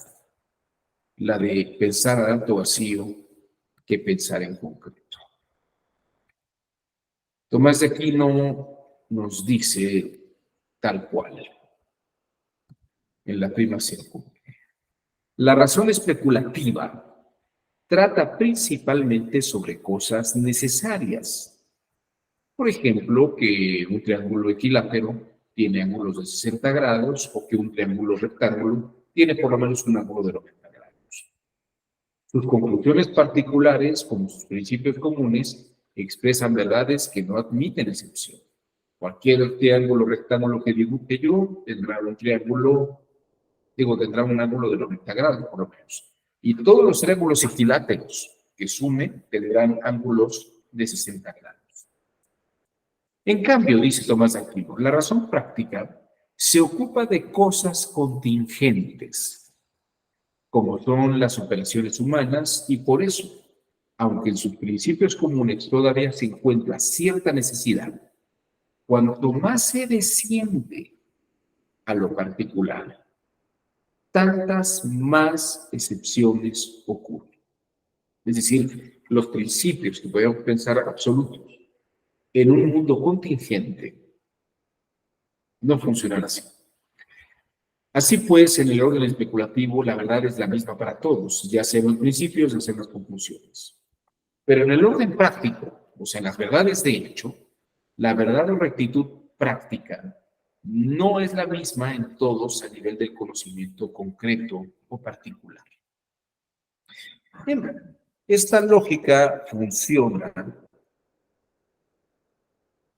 la de pensar a alto vacío que pensar en concreto. Tomás de Aquino nos dice tal cual, en la Prima Secunda: la razón especulativa trata principalmente sobre cosas necesarias. Por ejemplo, que un triángulo equilátero tiene ángulos de 60 grados o que un triángulo rectángulo tiene por lo menos un ángulo de 90 grados. Sus conclusiones particulares, como sus principios comunes, expresan verdades que no admiten excepción. Cualquier triángulo rectángulo que dibuje yo tendrá tendrá un ángulo de 90 grados, por lo menos. Y todos los triángulos equiláteros que sumen tendrán ángulos de 60 grados. En cambio, dice Tomás de Aquino, la razón práctica se ocupa de cosas contingentes, como son las operaciones humanas, y por eso, aunque en sus principios comunes todavía se encuentra cierta necesidad, cuanto más se desciende a lo particular, tantas más excepciones ocurren. Es decir, los principios que podemos pensar absolutos en un mundo contingente no funcionan así. Así pues, en el orden especulativo, la verdad es la misma para todos, ya sea en los principios, ya sea en las conclusiones. Pero en el orden práctico, o sea, en las verdades de hecho, la verdad o rectitud práctica no es la misma en todos a nivel del conocimiento concreto o particular. Bien, esta lógica funciona.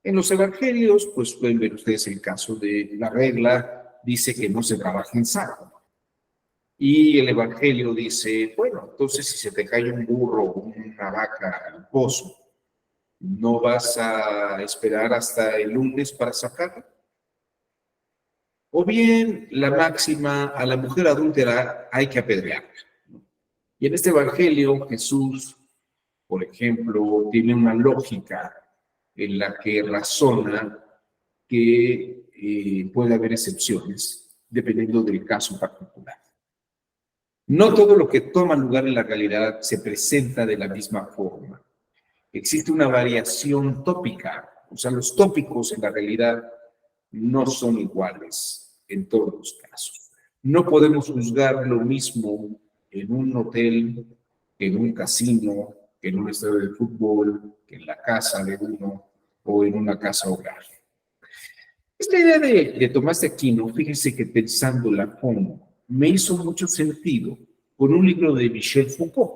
En los evangelios, pues pueden ver ustedes el caso de la regla, dice que no se trabaja en sábado. Y el evangelio dice, bueno, entonces si se te cae un burro o una vaca al pozo, ¿no vas a esperar hasta el lunes para sacarla? O bien la máxima, a la mujer adúltera hay que apedrearla. Y en este evangelio Jesús, por ejemplo, tiene una lógica en la que razona que puede haber excepciones dependiendo del caso particular. No todo lo que toma lugar en la realidad se presenta de la misma forma. Existe una variación tópica, o sea, los tópicos en la realidad no son iguales en todos los casos. No podemos juzgar lo mismo en un hotel, en un casino, en un estadio de fútbol, en la casa de uno o en una casa hogar. Esta idea de Tomás de Aquino, fíjense que pensándola a fondo, me hizo mucho sentido con un libro de Michel Foucault.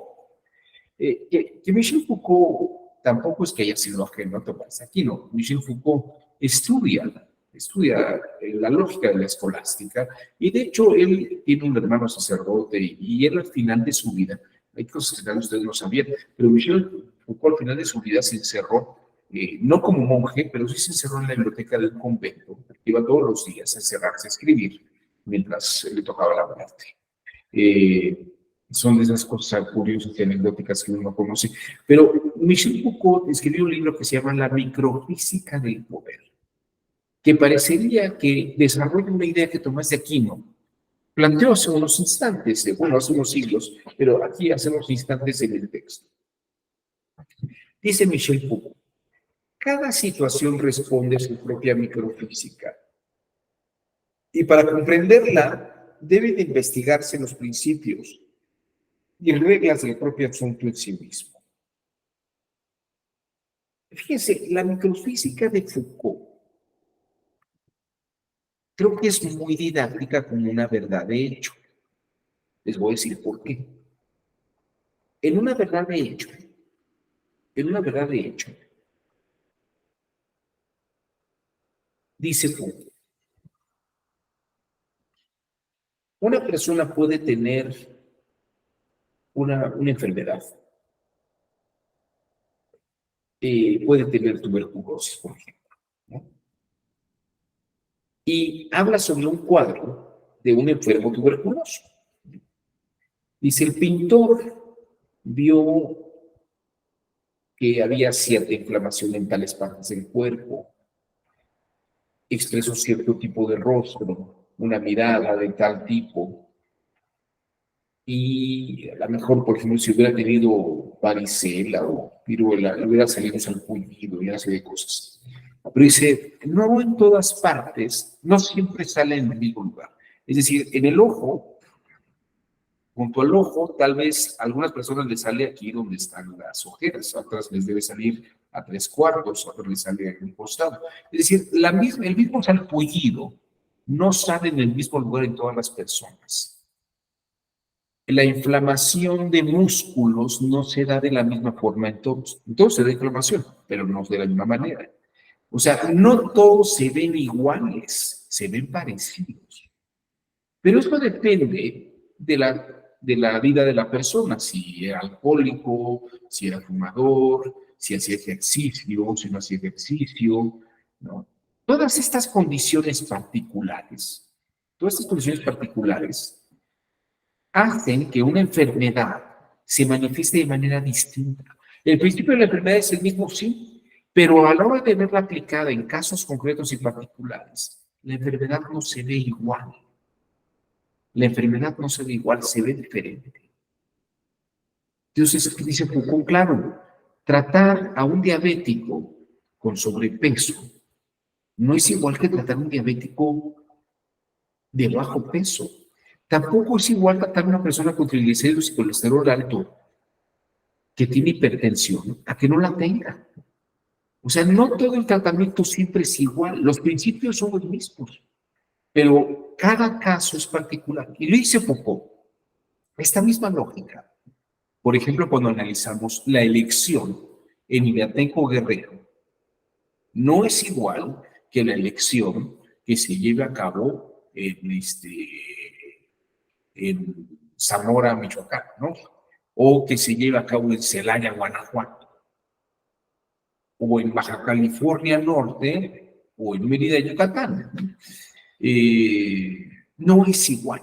Que Michel Foucault tampoco es que haya sido ajeno a Tomás de Aquino. Michel Foucault estudia la lógica de la escolástica, y de hecho él tiene un hermano sacerdote, y él al final de su vida, hay cosas que tal vez ustedes no sabían, pero Michel Foucault al final de su vida se encerró, no como monje, pero sí se encerró en la biblioteca del convento, iba todos los días a encerrarse a escribir mientras le tocaba la muerte. Son de esas cosas curiosas y anecdóticas que uno conoce. Pero Michel Foucault escribió un libro que se llama La microfísica del poder, que parecería que desarrolla una idea que Tomás de Aquino planteó hace unos instantes, hace unos siglos, pero aquí hace unos instantes en el texto. Dice Michel Foucault, cada situación responde a su propia microfísica, y para comprenderla deben investigarse los principios y reglas del propio asunto en sí mismo. Fíjense, la microfísica de Foucault creo que es muy didáctica como una verdad de hecho. Les voy a decir por qué. En una verdad de hecho, dice Foucault, una persona puede tener una enfermedad. Puede tener tuberculosis, por ejemplo, ¿no? Y habla sobre un cuadro de un enfermo tuberculoso. Dice, el pintor vio que había cierta inflamación en tales partes del cuerpo, expresó cierto tipo de rostro, una mirada de tal tipo. Y a lo mejor, por ejemplo, si hubiera tenido varicela o viruela, le hubiera salido salpullido y una serie de cosas. Pero dice, no en todas partes, no siempre sale en el mismo lugar. Es decir, en el ojo, junto al ojo, tal vez a algunas personas les sale aquí donde están las ojeras, a otras les debe salir a 3/4, a otras les sale en un costado. Es decir, el mismo salpullido no sale en el mismo lugar en todas las personas. La inflamación de músculos no se da de la misma forma en todos. Entonces se da inflamación, pero no de la misma manera. O sea, no todos se ven iguales, se ven parecidos. Pero esto depende de la vida de la persona, si era alcohólico, si era fumador, si hacía ejercicio, si no hacía ejercicio, ¿no? Todas estas condiciones particulares hacen que una enfermedad se manifieste de manera distinta. El principio de la enfermedad es el mismo, sí, pero a la hora de verla aplicada en casos concretos y particulares, la enfermedad no se ve igual. La enfermedad no se ve igual, se ve diferente. Entonces, dice Foucault, claro, tratar a un diabético con sobrepeso no es igual que tratar a un diabético de bajo peso. Tampoco es igual tratar a una persona con triglicéridos y colesterol alto que tiene hipertensión a que no la tenga. O sea, no todo el tratamiento siempre es igual. Los principios son los mismos, pero cada caso es particular. Y lo dice Foucault. Esta misma lógica, por ejemplo, cuando analizamos la elección en Iratenco Guerrero, no es igual que la elección que se lleve a cabo en Zamora, Michoacán, ¿no? O que se lleve a cabo en Celaya, Guanajuato, o en Baja California Norte, o en Mérida, Yucatán. No es igual.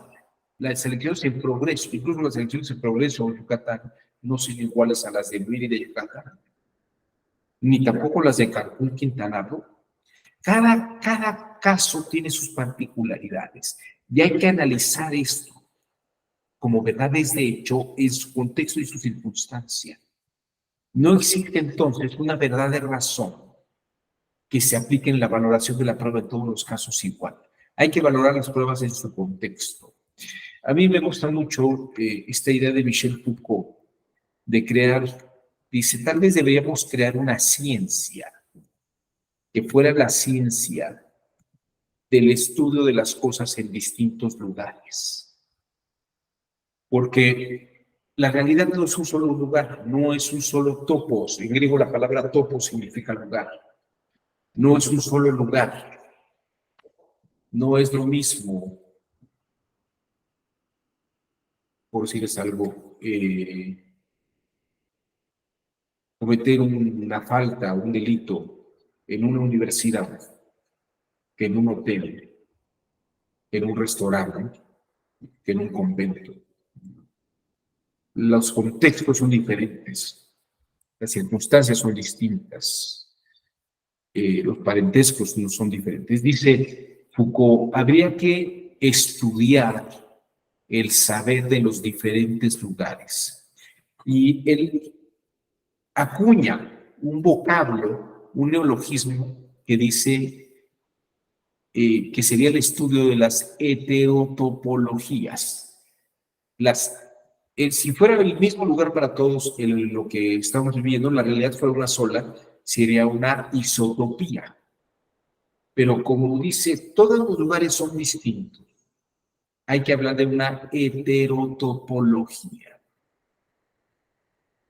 Las elecciones en progreso, incluso las elecciones en progreso en Yucatán, no son iguales a las de Mérida, Yucatán, ni tampoco las de Cancún, Quintana Roo. Cada caso tiene sus particularidades y hay que analizar esto como verdades de hecho en su contexto y su circunstancia. No existe entonces una verdadera razón que se aplique en la valoración de la prueba en todos los casos igual. Hay que valorar las pruebas en su contexto. A mí me gusta mucho esta idea de Michel Foucault de crear, dice, tal vez deberíamos crear una ciencia que fuera la ciencia del estudio de las cosas en distintos lugares. Porque la realidad no es un solo lugar, no es un solo topos. En griego la palabra topos significa lugar. No es un solo lugar. No es lo mismo, por decirles algo, cometer una falta, un delito en una universidad, que en un hotel, que en un restaurante, que en un convento. Los contextos son diferentes, las circunstancias son distintas, los parentescos no son diferentes. Dice Foucault, habría que estudiar el saber de los diferentes lugares. Y él acuña un vocablo, un neologismo que dice que sería el estudio de las heterotopologías. Si fuera el mismo lugar para todos en lo que estamos viviendo, la realidad fuera una sola, sería una isotopía. Pero como dice, todos los lugares son distintos. Hay que hablar de una heterotopología.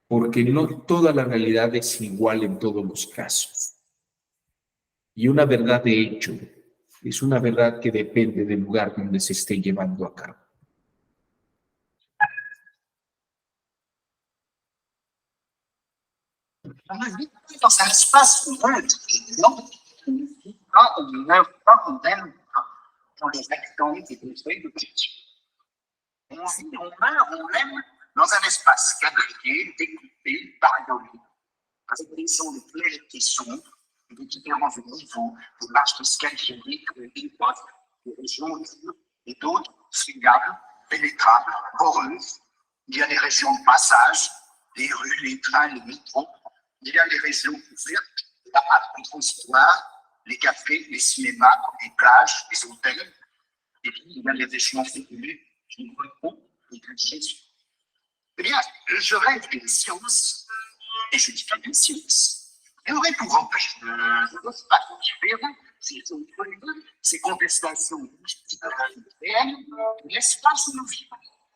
Porque no toda la realidad es igual en todos los casos. Y una verdad de hecho es una verdad que depende del lugar donde se esté llevando a cabo. Dans un espace neutre, non, quand on aime dans les acteurs et les feuilles de culture. On aime dans un espace quadrillé, découpé, bariolé, avec des zones claires qui sont des différents niveaux, des marches d'escalier, des points, des régions dures et d'autres friables, pénétrables, poreuses. Il y a des régions de passage, les rues, les trains, les métros. Il y a les régions ouvertes, la halte transitoire, les cafés, les cinémas, les plages, les hôtels. Et puis, il y a les régions fermées, les repos, les clichés. Eh bien, je rêve d'une science, et je dis pas d'une science. Elle aurait pour objet ces contestations réelles de l'espace où nous vivons.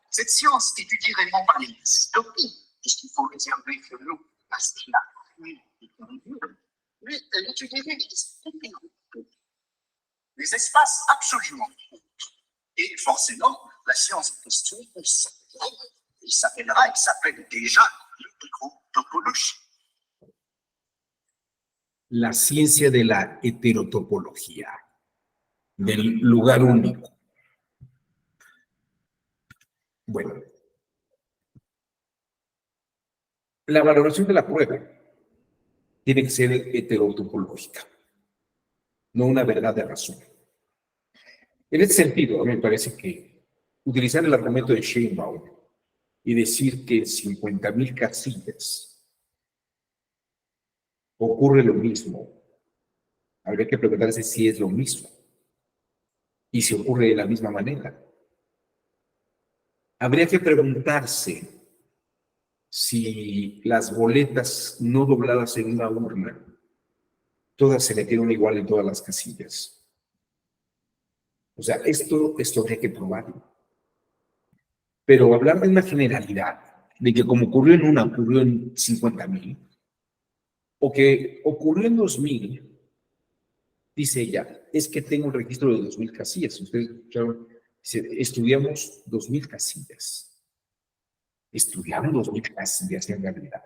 Cette science étudierait non pas les dystopies, puisqu'il faut réserver que l'eau, la pluie et mais elle étudierait les dystopies, les espaces absolument. Et forcément, la science en question, il s'appelle déjà l'hétérotopologie. La ciencia de la heterotopología, del lugar único. Bueno, la valoración de la prueba tiene que ser heterotopológica, no una verdad de razón. En ese sentido, a mí me parece que utilizar el argumento de Sheinbaum y decir que en 50,000 casillas ocurre lo mismo, habría que preguntarse si es lo mismo y si ocurre de la misma manera. Habría que preguntarse si las boletas no dobladas en una urna, todas se metieron igual en todas las casillas. O sea, esto habría que probarlo. Pero hablar de una generalidad, de que como ocurrió en una, ocurrió en 50,000, o que ocurrió en 2,000, dice ella, es que tengo un registro de 2,000 casillas. Ustedes escucharon, dice, estudiamos 2,000 casillas. Estudiaron 2,000 casillas en realidad.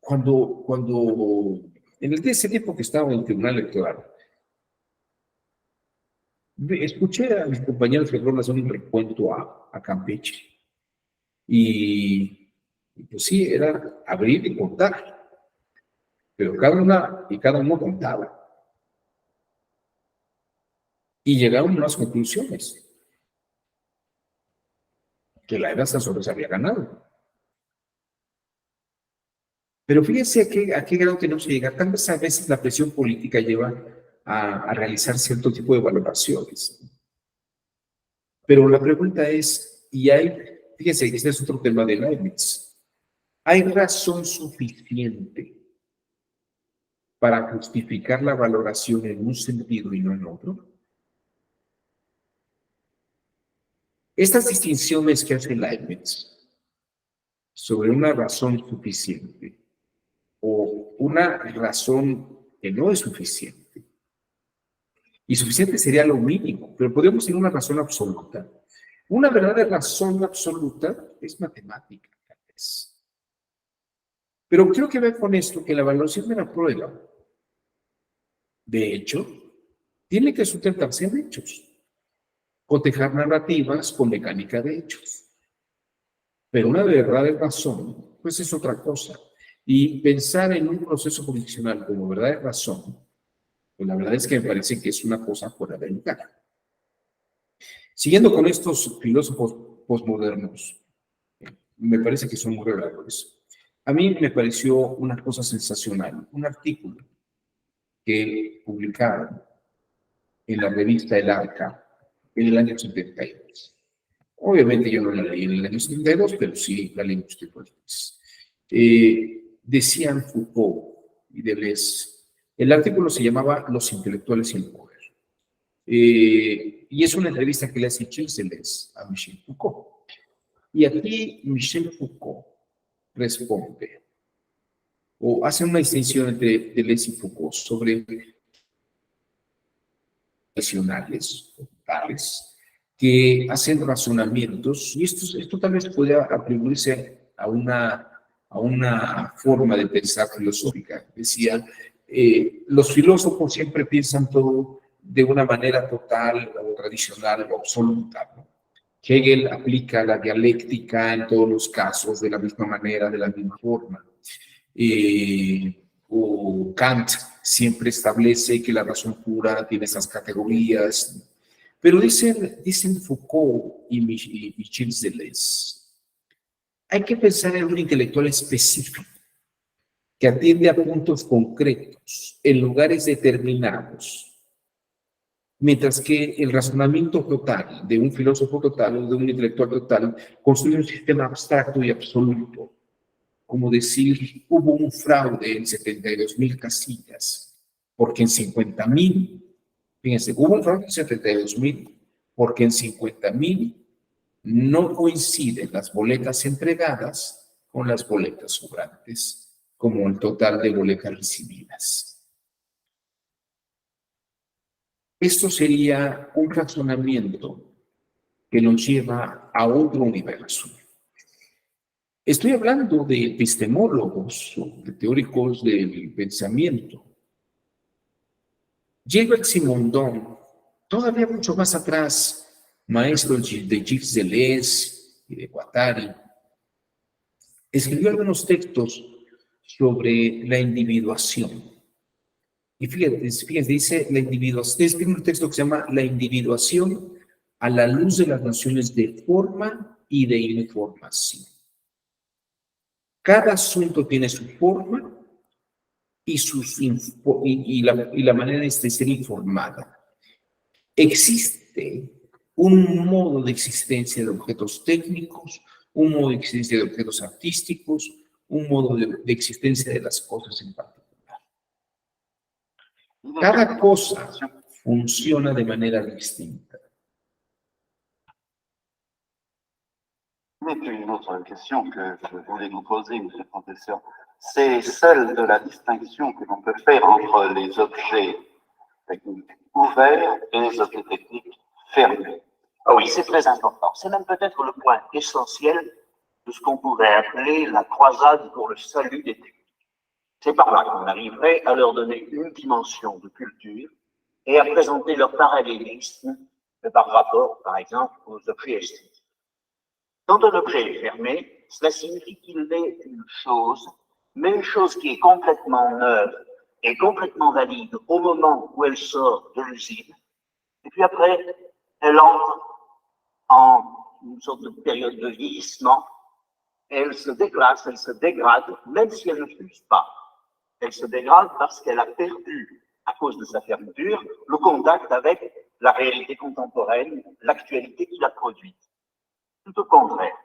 Cuando en ese tiempo que estaba en el Tribunal Electoral, escuché a mis compañeros que fueron a hacer un recuento a Campeche. Y pues sí, era abrir y contar. Pero cada uno contaba. Y llegaron a unas conclusiones. Que la Edad Sanzores había ganado. Pero fíjense a qué grado tenemos que llegar. Tantas veces la presión política lleva a realizar cierto tipo de valoraciones. Pero la pregunta es, fíjense, este es otro tema de Leibniz, ¿hay razón suficiente para justificar la valoración en un sentido y no en otro? Estas distinciones que hace Leibniz sobre una razón suficiente o una razón que no es suficiente, y suficiente sería lo mínimo, pero podemos tener una razón absoluta. Una verdadera razón absoluta es matemática, tal vez. Pero quiero que vean con esto que la valoración de la prueba, de hecho, tiene que sustentarse en hechos, cotejar narrativas con mecánica de hechos. Pero una verdadera razón, pues es otra cosa. Y pensar en un proceso jurisdiccional como verdadera razón, pues la verdad es que me parece que es una cosa fuera de lugar. Siguiendo con estos filósofos postmodernos, me parece que son muy reveladores. A mí me pareció una cosa sensacional, un artículo que publicaron en la revista El Arca en el año 72. Obviamente yo no la leí en el año 72, pero sí la leí en después. Decían Foucault y Deleuze. El artículo se llamaba Los intelectuales y el poder. Y es una entrevista que le hace Deleuze a Michel Foucault. Y aquí Michel Foucault responde, o hace una distinción entre Deleuze y Foucault sobre racionales, tales, que hacen razonamientos, y esto tal vez puede atribuirse a una forma de pensar filosófica. Decía, los filósofos siempre piensan todo de una manera total o tradicional o absoluta, ¿no? Hegel aplica la dialéctica en todos los casos de la misma manera, de la misma forma. o Kant siempre establece que la razón pura tiene esas categorías, pero dicen Foucault y Michel Deleuze, hay que pensar en un intelectual específico que atiende a puntos concretos en lugares determinados, mientras que el razonamiento total de un filósofo total o de un intelectual total construye un sistema abstracto y absoluto, como decir, hubo un fraude en 72,000 casillas, porque en 50,000, fíjense, hubo un fraude en 72,000, porque en 50,000 no coinciden las boletas entregadas con las boletas sobrantes, como el total de boletas recibidas. Esto sería un razonamiento que nos lleva a otro universo. Estoy hablando de epistemólogos, de teóricos del pensamiento. Gilbert Simondon, todavía mucho más atrás, maestro de Gilles Deleuze y de Guattari, escribió algunos textos sobre la individuación. Y fíjense, dice la individuación, escribe un texto que se llama La individuación a la luz de las nociones de forma y de información. Cada asunto tiene su forma y la manera de ser informada. Existe un modo de existencia de objetos técnicos, un modo de existencia de objetos artísticos, un modo de existencia de las cosas en particular. Cada cosa funciona de manera distinta. Une autre question que je voulais vous poser, monsieur le professeur, c'est celle de la distinction que l'on peut faire entre les objets techniques ouverts et les objets techniques fermés. Ah oui, c'est très important. C'est même peut-être le point essentiel de ce qu'on pourrait appeler la croisade pour le salut des techniques. C'est par là qu'on arriverait à leur donner une dimension de culture et à présenter leur parallélisme par rapport, par exemple, aux objets esthétiques. Quand un objet est fermé, cela signifie qu'il est une chose, mais une chose qui est complètement neuve et complètement valide au moment où elle sort de l'usine. Et puis après, elle entre en une sorte de période de vieillissement. Elle se déclasse, elle se dégrade, même si elle ne fuse pas. Elle se dégrade parce qu'elle a perdu, à cause de sa fermeture, le contact avec la réalité contemporaine, l'actualité qui l'a produite. Tout au contraire,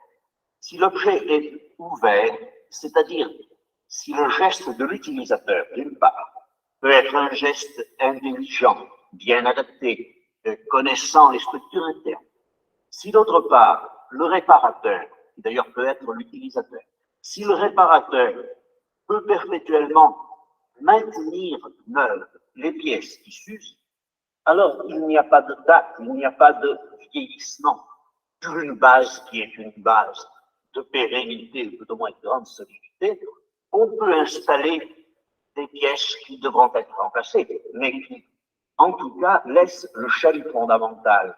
si l'objet est ouvert, c'est-à-dire si le geste de l'utilisateur, d'une part, peut être un geste intelligent, bien adapté, connaissant les structures internes, si d'autre part, le réparateur, qui d'ailleurs peut être l'utilisateur, si le réparateur peut perpétuellement maintenir neuves les pièces qui s'usent, alors il n'y a pas de date, il n'y a pas de vieillissement sur une base qui est une base de pérennité, ou tout au moins de grande solidité. On peut installer des pièces qui devront être remplacées, mais qui, en tout cas, laissent le chalut fondamental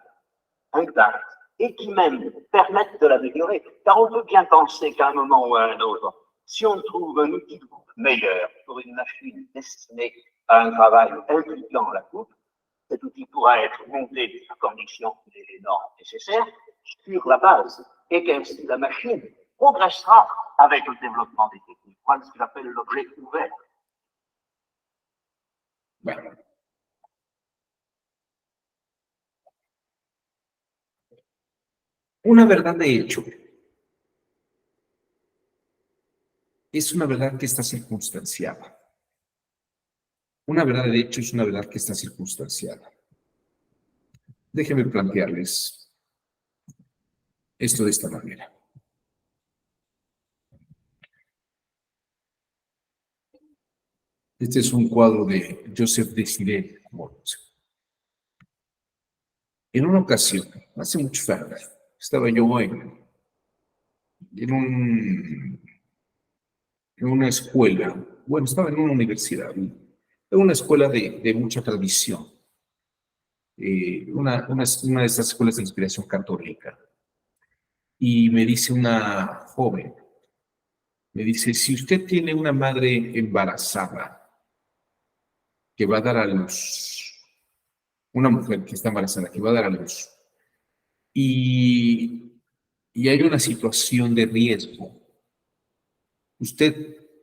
intact et qui même permettent de l'améliorer. Car on peut bien penser qu'à un moment ou à un autre, si on trouve un outil de coupe meilleur pour une machine destinée à un travail impliquant la coupe, cet outil pourra être monté à condition qu'il ait les normes nécessaires sur la base et qu'ainsi la machine progressera avec le développement des techniques. Voilà ce que j'appelle l'objet ouvert. Bueno. Una verdad de hecho es una verdad que está circunstanciada. Una verdad de hecho es una verdad que está circunstanciada. Déjenme plantearles esto de esta manera. Este es un cuadro de Joseph Désiré Moritz. En una ocasión, hace muchos años, estaba yo en una escuela, bueno, estaba en una universidad, en una escuela de mucha tradición, una de estas escuelas de inspiración católica. Y me dice una joven, me dice, si usted tiene una madre embarazada que va a dar a luz, una mujer que está embarazada, que va a dar a luz, y hay una situación de riesgo,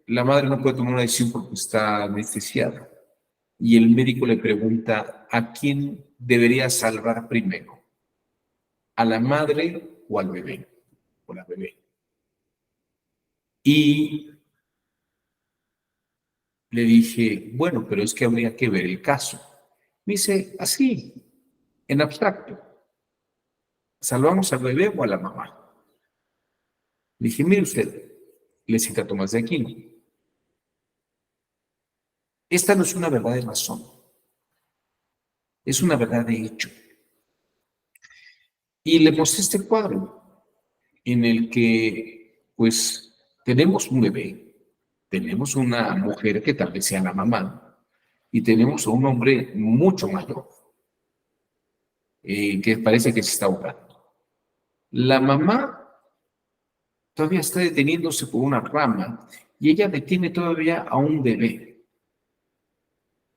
la madre no puede tomar una decisión porque está anestesiada, y el médico le pregunta a quién debería salvar primero, a la madre o al bebé, o la bebé. Y le dije, bueno, pero es que habría que ver el caso. Me dice, así, en abstracto, ¿salvamos al bebé o a la mamá? Le dije, mire usted, le cita a Tomás de Aquino. Esta no es una verdad de razón, es una verdad de hecho. Y le mostré este cuadro en el que, pues, tenemos un bebé, tenemos una mujer que tal vez sea la mamá, y tenemos a un hombre mucho mayor, que parece que se está ahogando. La mamá todavía está deteniéndose por una rama, y ella detiene todavía a un bebé.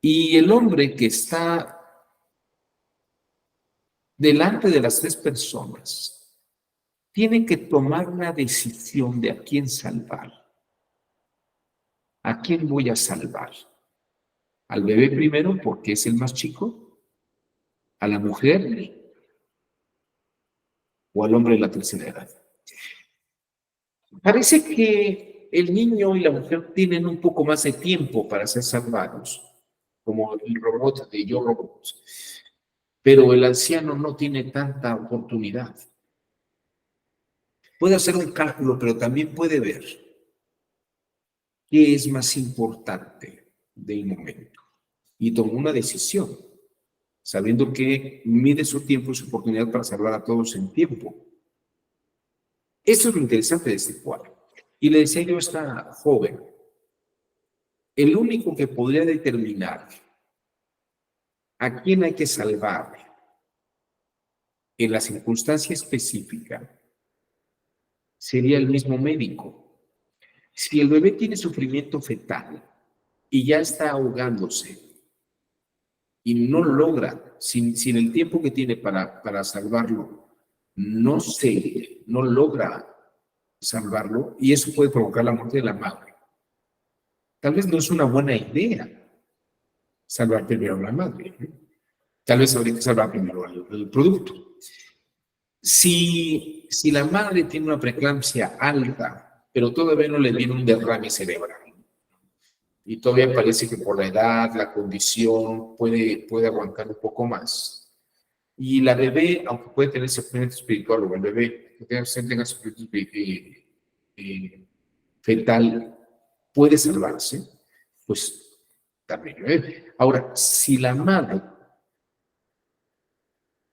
Y el hombre que está delante de las tres personas tiene que tomar una decisión de a quién salvar. ¿A quién voy a salvar? ¿Al bebé primero porque es el más chico? ¿A la mujer? ¿O al hombre de la tercera edad? Parece que el niño y la mujer tienen un poco más de tiempo para ser salvados, como el robot de Yo Robot. Pero el anciano no tiene tanta oportunidad. Puede hacer un cálculo, pero también puede ver qué es más importante del momento. Y tomó una decisión, sabiendo que mide su tiempo y su oportunidad para salvar a todos en tiempo. Eso es lo interesante de este cuadro. Y le decía yo a esta joven, el único que podría determinar a quién hay que salvar en la circunstancia específica sería el mismo médico. Si el bebé tiene sufrimiento fetal y ya está ahogándose y no logra, sin el tiempo que tiene para salvarlo, no logra salvarlo, y eso puede provocar la muerte de la madre. Tal vez no es una buena idea salvar primero a la madre, ¿eh? Tal vez habría que salvar primero el producto. Si la madre tiene una preeclampsia alta, pero todavía no le viene un derrame cerebral, y todavía parece que por la edad, la condición, puede aguantar un poco más. Y la bebé, aunque puede tener sufrimiento espiritual, o el bebé que tenga sufrimiento fetal, puede salvarse, pues también el bebé. Ahora, si la madre,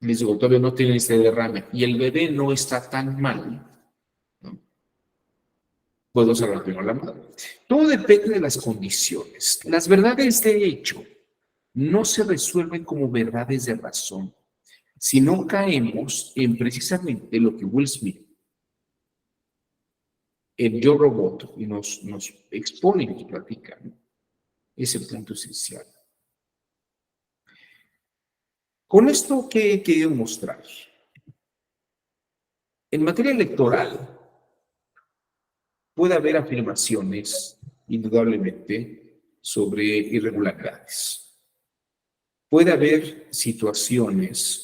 les digo, todavía no tiene ese derrame, y el bebé no está tan mal, ¿no? Puedo salvar primero a la madre. Todo depende de las condiciones. Las verdades de hecho no se resuelven como verdades de razón, si no caemos en precisamente lo que Will Smith en Yo Robot y nos expone y nos platica, ¿no? Ese punto esencial. Con esto, ¿qué he querido mostrar? En materia electoral puede haber afirmaciones, indudablemente, sobre irregularidades. Puede haber situaciones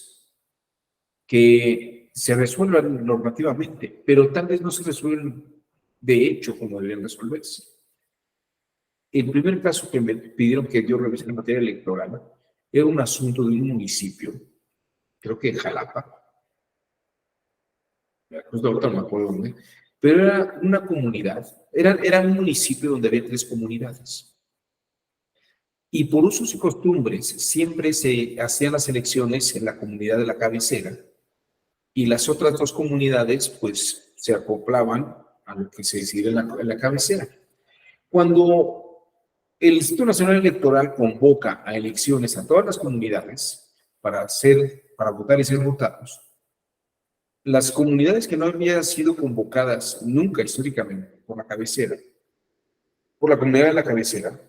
que se resuelvan normativamente, pero tal vez no se resuelven de hecho como deberían resolverse. El primer caso que me pidieron que yo revisara en materia electoral era un asunto de un municipio, creo que en Jalapa, pues ahorita no me acuerdo dónde, pero era una comunidad, era un municipio donde había 3 comunidades. Y por usos y costumbres siempre se hacían las elecciones en la comunidad de la cabecera, y las otras 2 comunidades pues se acoplaban a lo que se decide en la cabecera. Cuando el Instituto Nacional Electoral convoca a elecciones a todas las comunidades para votar y ser votados, las comunidades que no habían sido convocadas nunca históricamente por la cabecera, por la comunidad de la cabecera,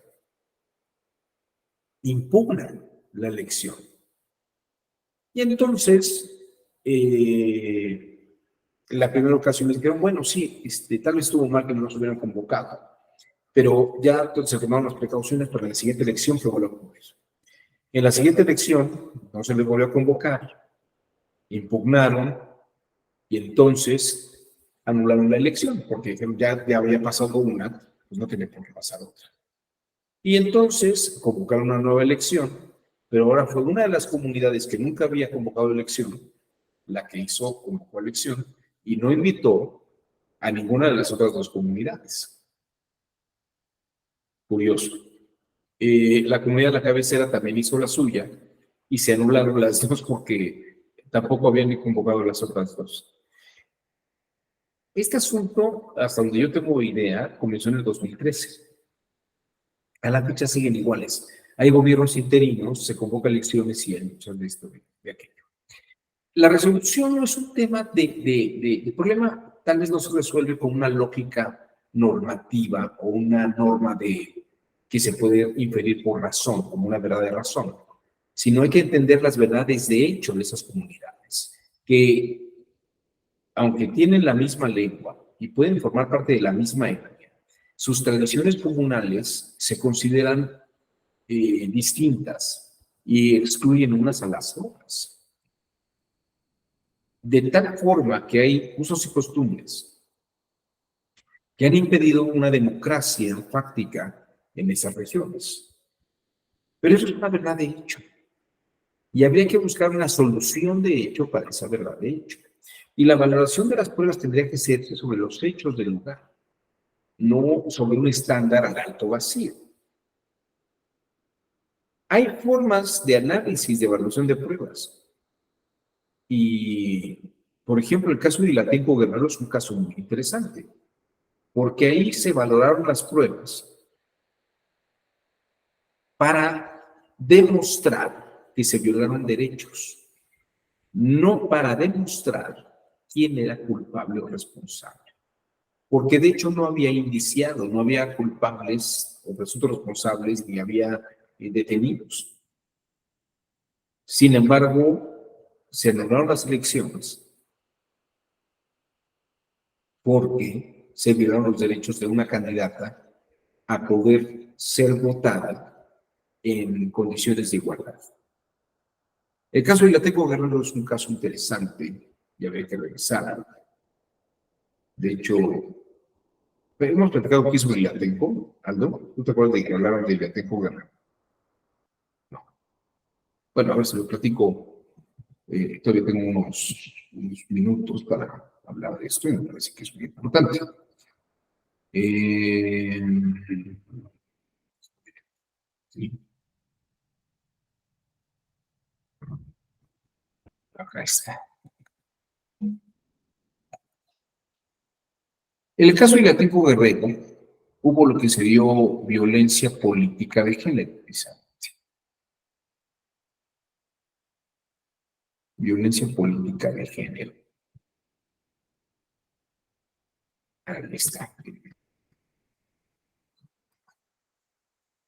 impugnan la elección. Y entonces, la primera ocasión les dijeron, bueno, sí, tal vez estuvo mal que no nos hubieran convocado, pero ya entonces se tomaron las precauciones para la siguiente elección que volvió a ocurrir. En la siguiente elección no se les volvió a convocar, impugnaron y entonces anularon la elección, porque dijeron ya había pasado una, pues no tenía por qué pasar otra. Y entonces convocaron una nueva elección, pero ahora fue una de las comunidades que nunca había convocado elección, la que convocó elección, y no invitó a ninguna de las otras dos comunidades. Curioso. La comunidad de la cabecera también hizo la suya, y se anularon las dos porque tampoco habían ni convocado las otras dos. Este asunto, hasta donde yo tengo idea, comenzó en el 2013. A la fecha siguen iguales. Hay gobiernos interinos, se convocan elecciones y hay muchas de esto, de aquello. La resolución no es un tema de problema, tal vez no se resuelve con una lógica normativa o una norma que se puede inferir por razón, como una verdad de razón, sino hay que entender las verdades de hecho de esas comunidades, que aunque tienen la misma lengua y pueden formar parte de la misma etnia, sus tradiciones comunales se consideran distintas y excluyen unas a las otras. De tal forma que hay usos y costumbres que han impedido una democracia fáctica en esas regiones. Pero eso es una verdad de hecho. Y habría que buscar una solución de hecho para esa verdad de hecho. Y la valoración de las pruebas tendría que hacerse sobre los hechos del lugar, no sobre un estándar al alto vacío. Hay formas de análisis, de evaluación de pruebas. Y, por ejemplo, el caso de Ilatenco Guerrero es un caso muy interesante, porque ahí se valoraron las pruebas para demostrar que se violaron derechos, no para demostrar quién era culpable o responsable. Porque de hecho no había indiciado, no había culpables o presuntos responsables, ni había detenidos. Sin embargo, se anularon las elecciones porque se violaron los derechos de una candidata a poder ser votada en condiciones de igualdad. El caso de Ilatenco Guerrero es un caso interesante y habría que revisar. De hecho, hemos platicado aquí sobre Ilatenco, Aldo. ¿Tú te acuerdas de que hablaron de Ilatenco Guerrero? No. Bueno, a ver si lo platico. Todavía tengo unos minutos para hablar de esto y me parece que es muy importante. Sí. Acá está. En el caso de Ilatenco Guerrero, hubo lo que se dio violencia política de género, precisamente. Violencia política de género. Ahí está.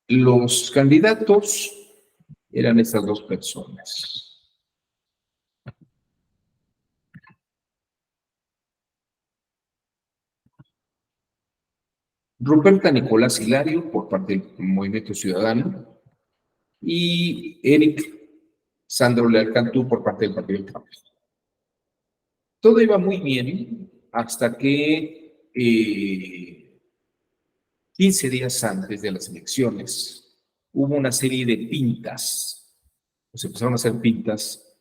Los candidatos eran estas dos personas. Ruperta Nicolás Hilario, por parte del Movimiento Ciudadano, y Eric Sandro Leal Cantú, por parte del Partido del Trabajo. Todo iba muy bien hasta que 15 días antes de las elecciones hubo una serie de pintas, se empezaron a hacer pintas,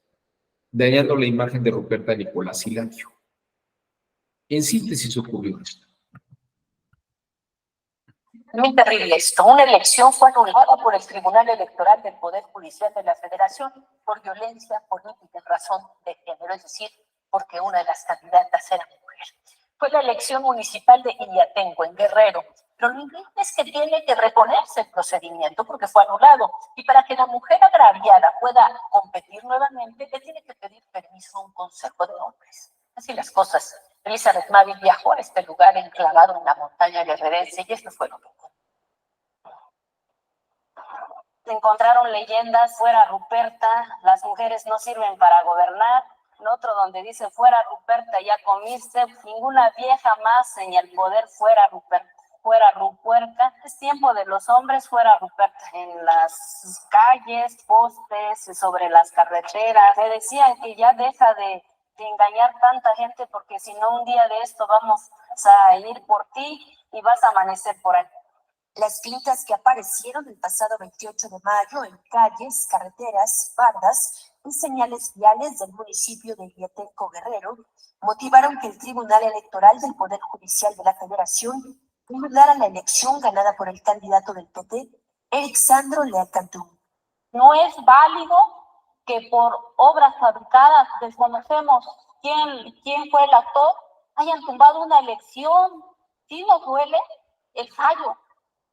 dañando la imagen de Ruperta Nicolás Hilario. En síntesis ocurrió esto. Muy terrible esto. Una elección fue anulada por el Tribunal Electoral del Poder Judicial de la Federación por violencia política en razón de género, es decir, porque una de las candidatas era mujer. Fue la elección municipal de Ilatenco, en Guerrero. Pero lo increíble es que tiene que reponerse el procedimiento porque fue anulado. Y para que la mujer agraviada pueda competir nuevamente, le tiene que pedir permiso a un consejo de hombres. Así las cosas. Elizabeth Mávil viajó a este lugar enclavado en la montaña guerrerense y esto fue lo que ocurrió. encontraron leyendas, fuera Ruperta, las mujeres no sirven para gobernar. En otro donde dice, fuera Ruperta, ya comiste, ninguna vieja más en el poder, fuera Ruperta. Fuera Ruperta, es tiempo de los hombres, fuera Ruperta. En las calles, postes, sobre las carreteras, me decían que ya deja de engañar tanta gente, porque si no un día de esto vamos a ir por ti y vas a amanecer por ahí. Las pintas que aparecieron el pasado 28 de mayo en calles, carreteras, bardas y señales viales del municipio de Villateco, Guerrero, motivaron que el Tribunal Electoral del Poder Judicial de la Federación anulara la elección ganada por el candidato del PT, Alexandro Lea Cantú. No es válido que por obras fabricadas, desconocemos quién fue el actor, hayan tumbado una elección. Sí nos duele el fallo,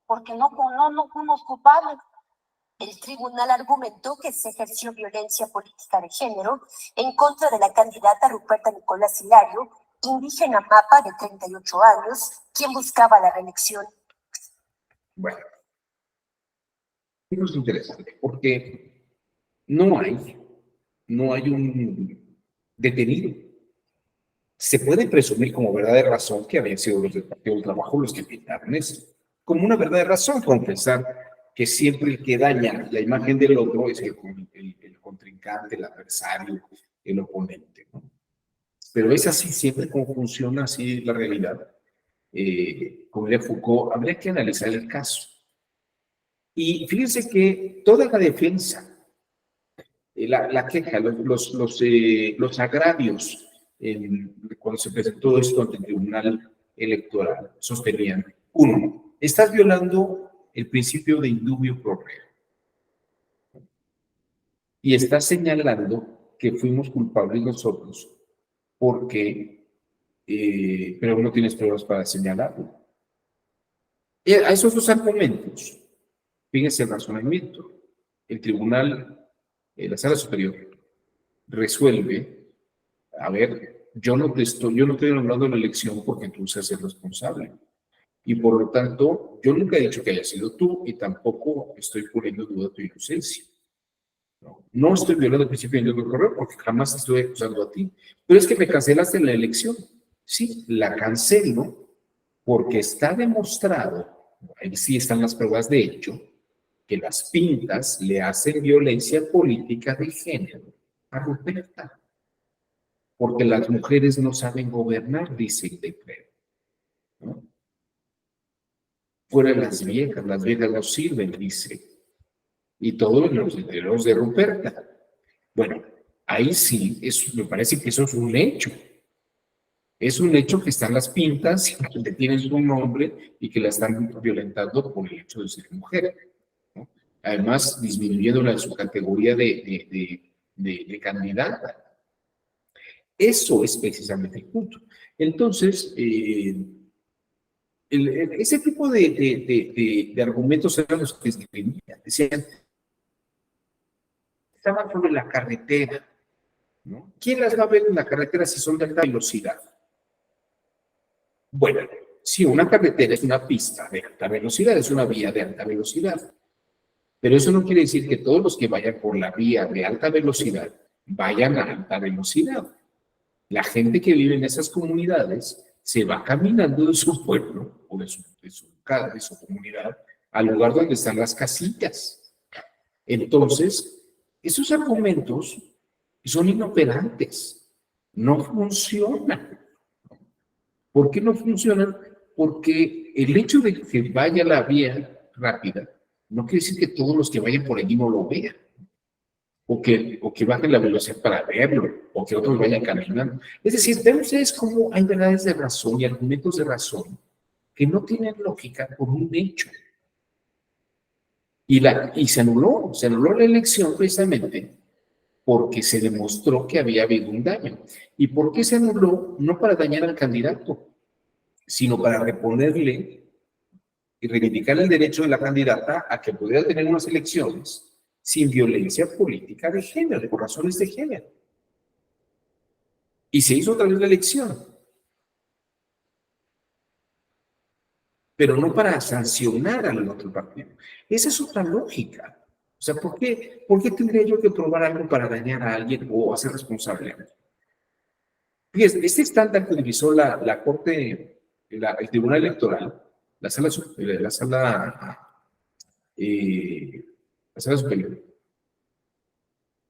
porque no fuimos culpables. El tribunal argumentó que se ejerció violencia política de género en contra de la candidata Ruperta Nicolás Hilario, indígena mapa de 38 años, quien buscaba la reelección. Bueno, eso es interesante, porque no hay un detenido. Se puede presumir como verdad de razón que habían sido los del Partido del Trabajo los que pintaron eso, como una verdad de razón, confesar que siempre el que daña la imagen del otro es el contrincante, el adversario, el oponente, ¿no? Pero es así siempre como funciona así la realidad. Como diría Foucault, habría que analizar el caso. Y fíjense que toda la defensa, la queja, los agravios, cuando se presentó esto ante el Tribunal Electoral, sostenían: uno, estás violando el principio de indubio pro reo. Y estás señalando que fuimos culpables nosotros porque, pero no tienes pruebas para señalarlo. A esos dos argumentos, fíjense el razonamiento. El tribunal, la sala superior, resuelve: a ver, yo no te estoy nombrando la elección porque tú seas el responsable. Y por lo tanto, yo nunca he dicho que haya sido tú y tampoco estoy poniendo en duda tu inocencia. No estoy violando el principio de indubio pro reo porque jamás estoy acusando a ti. Pero es que me cancelaste la elección. Sí, la cancelo porque está demostrado, ahí sí están las pruebas de hecho, que las pintas le hacen violencia política de género a Ruperta. Porque las mujeres no saben gobernar, dice el decreto, ¿no? Fuera las viejas no sirven, dice. Y todos los interiores de Ruperta. Bueno, ahí sí, me parece que eso es un hecho. Es un hecho que están las pintas, que tienen su nombre y que la están violentando por el hecho de ser mujer, ¿no? Además, disminuyéndola en su categoría de candidata. Eso es precisamente el punto. Entonces, ese tipo de argumentos eran los que se defendían. Decían, estaban sobre la carretera, ¿no? ¿Quién las va a ver en la carretera si son de alta velocidad? Bueno, si una carretera es una pista de alta velocidad, es una vía de alta velocidad. Pero eso no quiere decir que todos los que vayan por la vía de alta velocidad vayan a alta velocidad. La gente que vive en esas comunidades se va caminando de su pueblo o de su comunidad al lugar donde están las casitas. Entonces, esos argumentos son inoperantes, no funcionan. ¿Por qué no funcionan? Porque el hecho de que vaya la vía rápida no quiere decir que todos los que vayan por allí no lo vean, o que bajen la velocidad para verlo, o que otros vayan caminando. Es decir, ven ustedes cómo hay verdades de razón y argumentos de razón que no tienen lógica por un hecho. Y se anuló la elección precisamente porque se demostró que había habido un daño. ¿Y por qué se anuló? No para dañar al candidato, sino para reponerle y reivindicar el derecho de la candidata a que pudiera tener unas elecciones sin violencia política de género, por razones de género. Y se hizo otra vez la elección. Pero no para sancionar al otro partido. Esa es otra lógica. O sea, ¿por qué tendría yo que probar algo para dañar a alguien o hacer responsable a alguien? Fíjense, este estándar que utilizó la Corte, el Tribunal Electoral, la sala superior.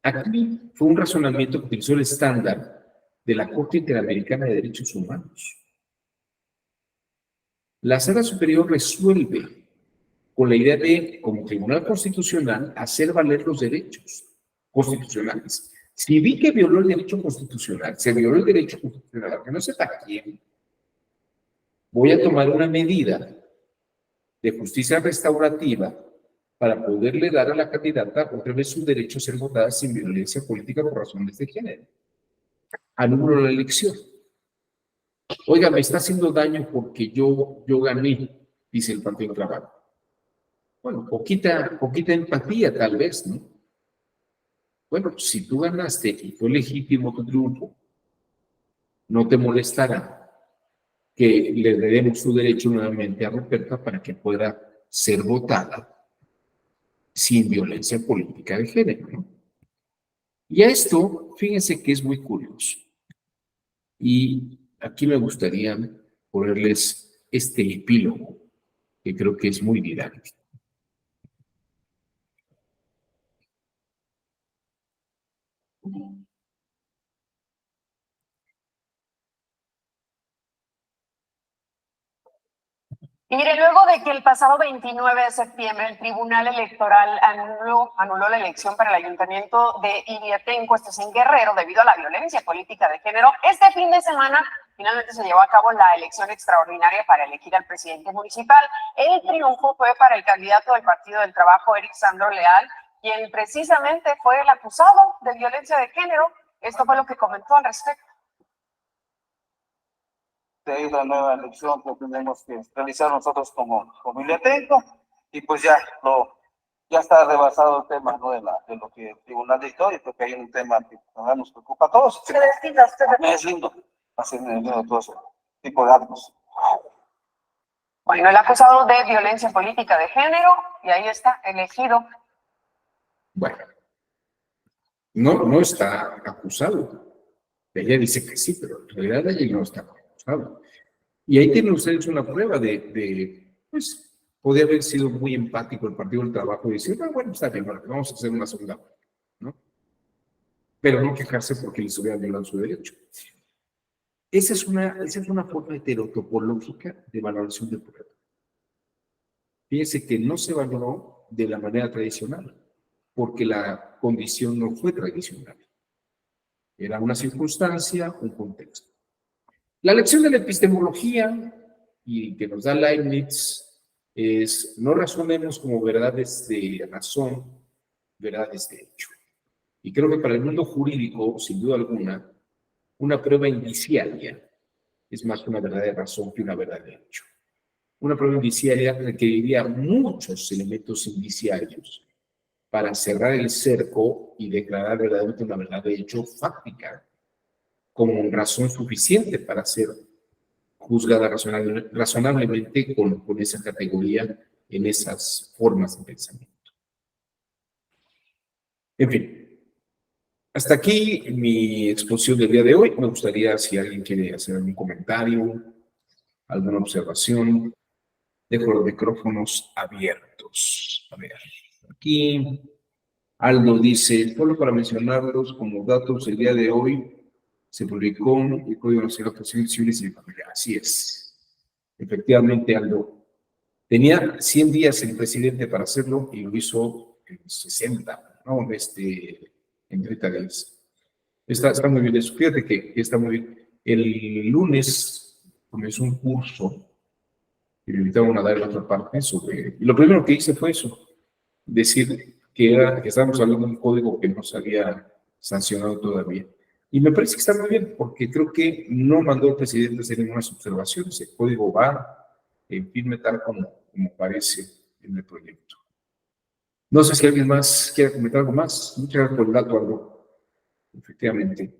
Aquí fue un razonamiento que utilizó el estándar de la Corte Interamericana de Derechos Humanos. La sala superior resuelve con la idea de, como tribunal constitucional, hacer valer los derechos constitucionales. Si vi que violó el derecho constitucional, se violó el derecho constitucional, aunque no sepa quién, voy a tomar una medida de justicia restaurativa para poderle dar a la candidata otra vez su derecho a ser votada sin violencia política por razones de género. Anulo la elección. Oiga, me está haciendo daño porque yo gané, dice el Partido del Trabajo. Bueno, poquita empatía tal vez, ¿no? Bueno, si tú ganaste y fue legítimo tu triunfo, no te molestará que le demos su derecho nuevamente a Ruperta para que pueda ser votada sin violencia política de género, ¿no? Y a esto, fíjense que es muy curioso. Y aquí me gustaría ponerles este epílogo, que creo que es muy didáctico. Y mire, luego de que el pasado 29 de septiembre el Tribunal Electoral anuló la elección para el Ayuntamiento de Iriatenco, esto es en Guerrero, debido a la violencia política de género, este fin de semana finalmente se llevó a cabo la elección extraordinaria para elegir al presidente municipal. El triunfo fue para el candidato del Partido del Trabajo, Eric Sandro Leal, quien precisamente fue el acusado de violencia de género. Esto fue lo que comentó al respecto. De la nueva elección que tenemos que realizar nosotros como Iriatenco, y pues ya está rebasado el tema, ¿no? de lo que el Tribunal dictó, y creo que hay un tema que nos preocupa a todos. Es lindo hacer todo ese tipo de actos. Bueno, el acusado de violencia política de género, y ahí está, elegido. Bueno, no está acusado. Ella dice que sí, pero en realidad ella no está acusado. Y ahí tienen ustedes una prueba pues, podría haber sido muy empático el Partido del Trabajo y decir, bueno, está bien, vamos a hacer una segunda, ¿no? Pero no quejarse porque les hubieran violado su derecho. Esa es una forma heterotopológica de valoración del poder. Fíjense que no se valoró de la manera tradicional, porque la condición no fue tradicional. Era una circunstancia, un contexto. La lección de la epistemología y que nos da Leibniz es no razonemos como verdades de razón, verdades de hecho. Y creo que para el mundo jurídico, sin duda alguna, una prueba indiciaria es más una verdad de razón que una verdad de hecho. Una prueba indiciaria requeriría muchos elementos indiciarios para cerrar el cerco y declarar verdaderamente una verdad de hecho fáctica, como razón suficiente para ser juzgada razonablemente con esa categoría en esas formas de pensamiento. En fin, hasta aquí mi exposición del día de hoy. Me gustaría, si alguien quiere hacer algún comentario, alguna observación, dejo los micrófonos abiertos. A ver, aquí Aldo dice, solo para mencionarlos como datos, el día de hoy se publicó el Código Nacional de Procedimientos Civiles y de Familia. Así es. Efectivamente, Aldo. Tenía 100 días el presidente para hacerlo y lo hizo en 60, ¿no? En 30 días. Está muy bien eso. Fíjate que está muy bien. El lunes comenzó un curso que me invitaron a dar en otra parte sobre... Y lo primero que hice fue eso. Decir que estábamos hablando de un código que no se había sancionado todavía. Y me parece que está muy bien, porque creo que no mandó el presidente a hacer ninguna observación. Ese código va en firme tal como aparece en el proyecto. No sé si alguien más quiere comentar algo más. Muchas gracias por el dato, Aldo. Efectivamente.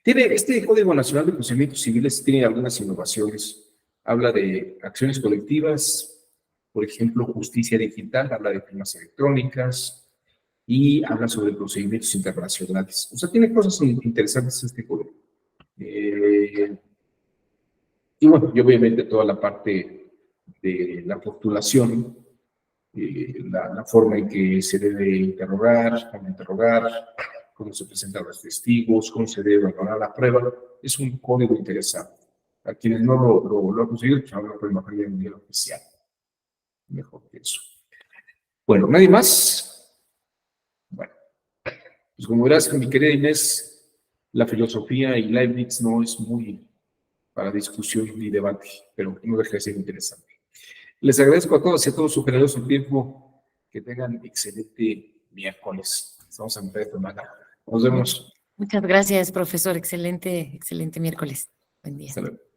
Este Código Nacional de Procedimientos Civiles tiene algunas innovaciones. Habla de acciones colectivas, por ejemplo, justicia digital, habla de firmas electrónicas, y habla sobre procedimientos internacionales. O sea, tiene cosas interesantes este código. Y bueno, y obviamente toda la parte de la postulación, la forma en que se debe interrogar, cómo se presentan los testigos, cómo se debe valorar la prueba, es un código interesante. A quienes no lo han conseguido, pues ahora lo pueden bajar ya en un nivel oficial. Mejor que eso. Bueno, ¿nadie más? Bueno, pues como verás, mi querida Inés, la filosofía y Leibniz no es muy para discusión ni debate, pero no deja de ser interesante. Les agradezco a todos y a todos su generoso tiempo. Que tengan excelente miércoles. Estamos a mitad de semana. Nos vemos. Muchas gracias, profesor. Excelente miércoles. Buen día. Hasta luego.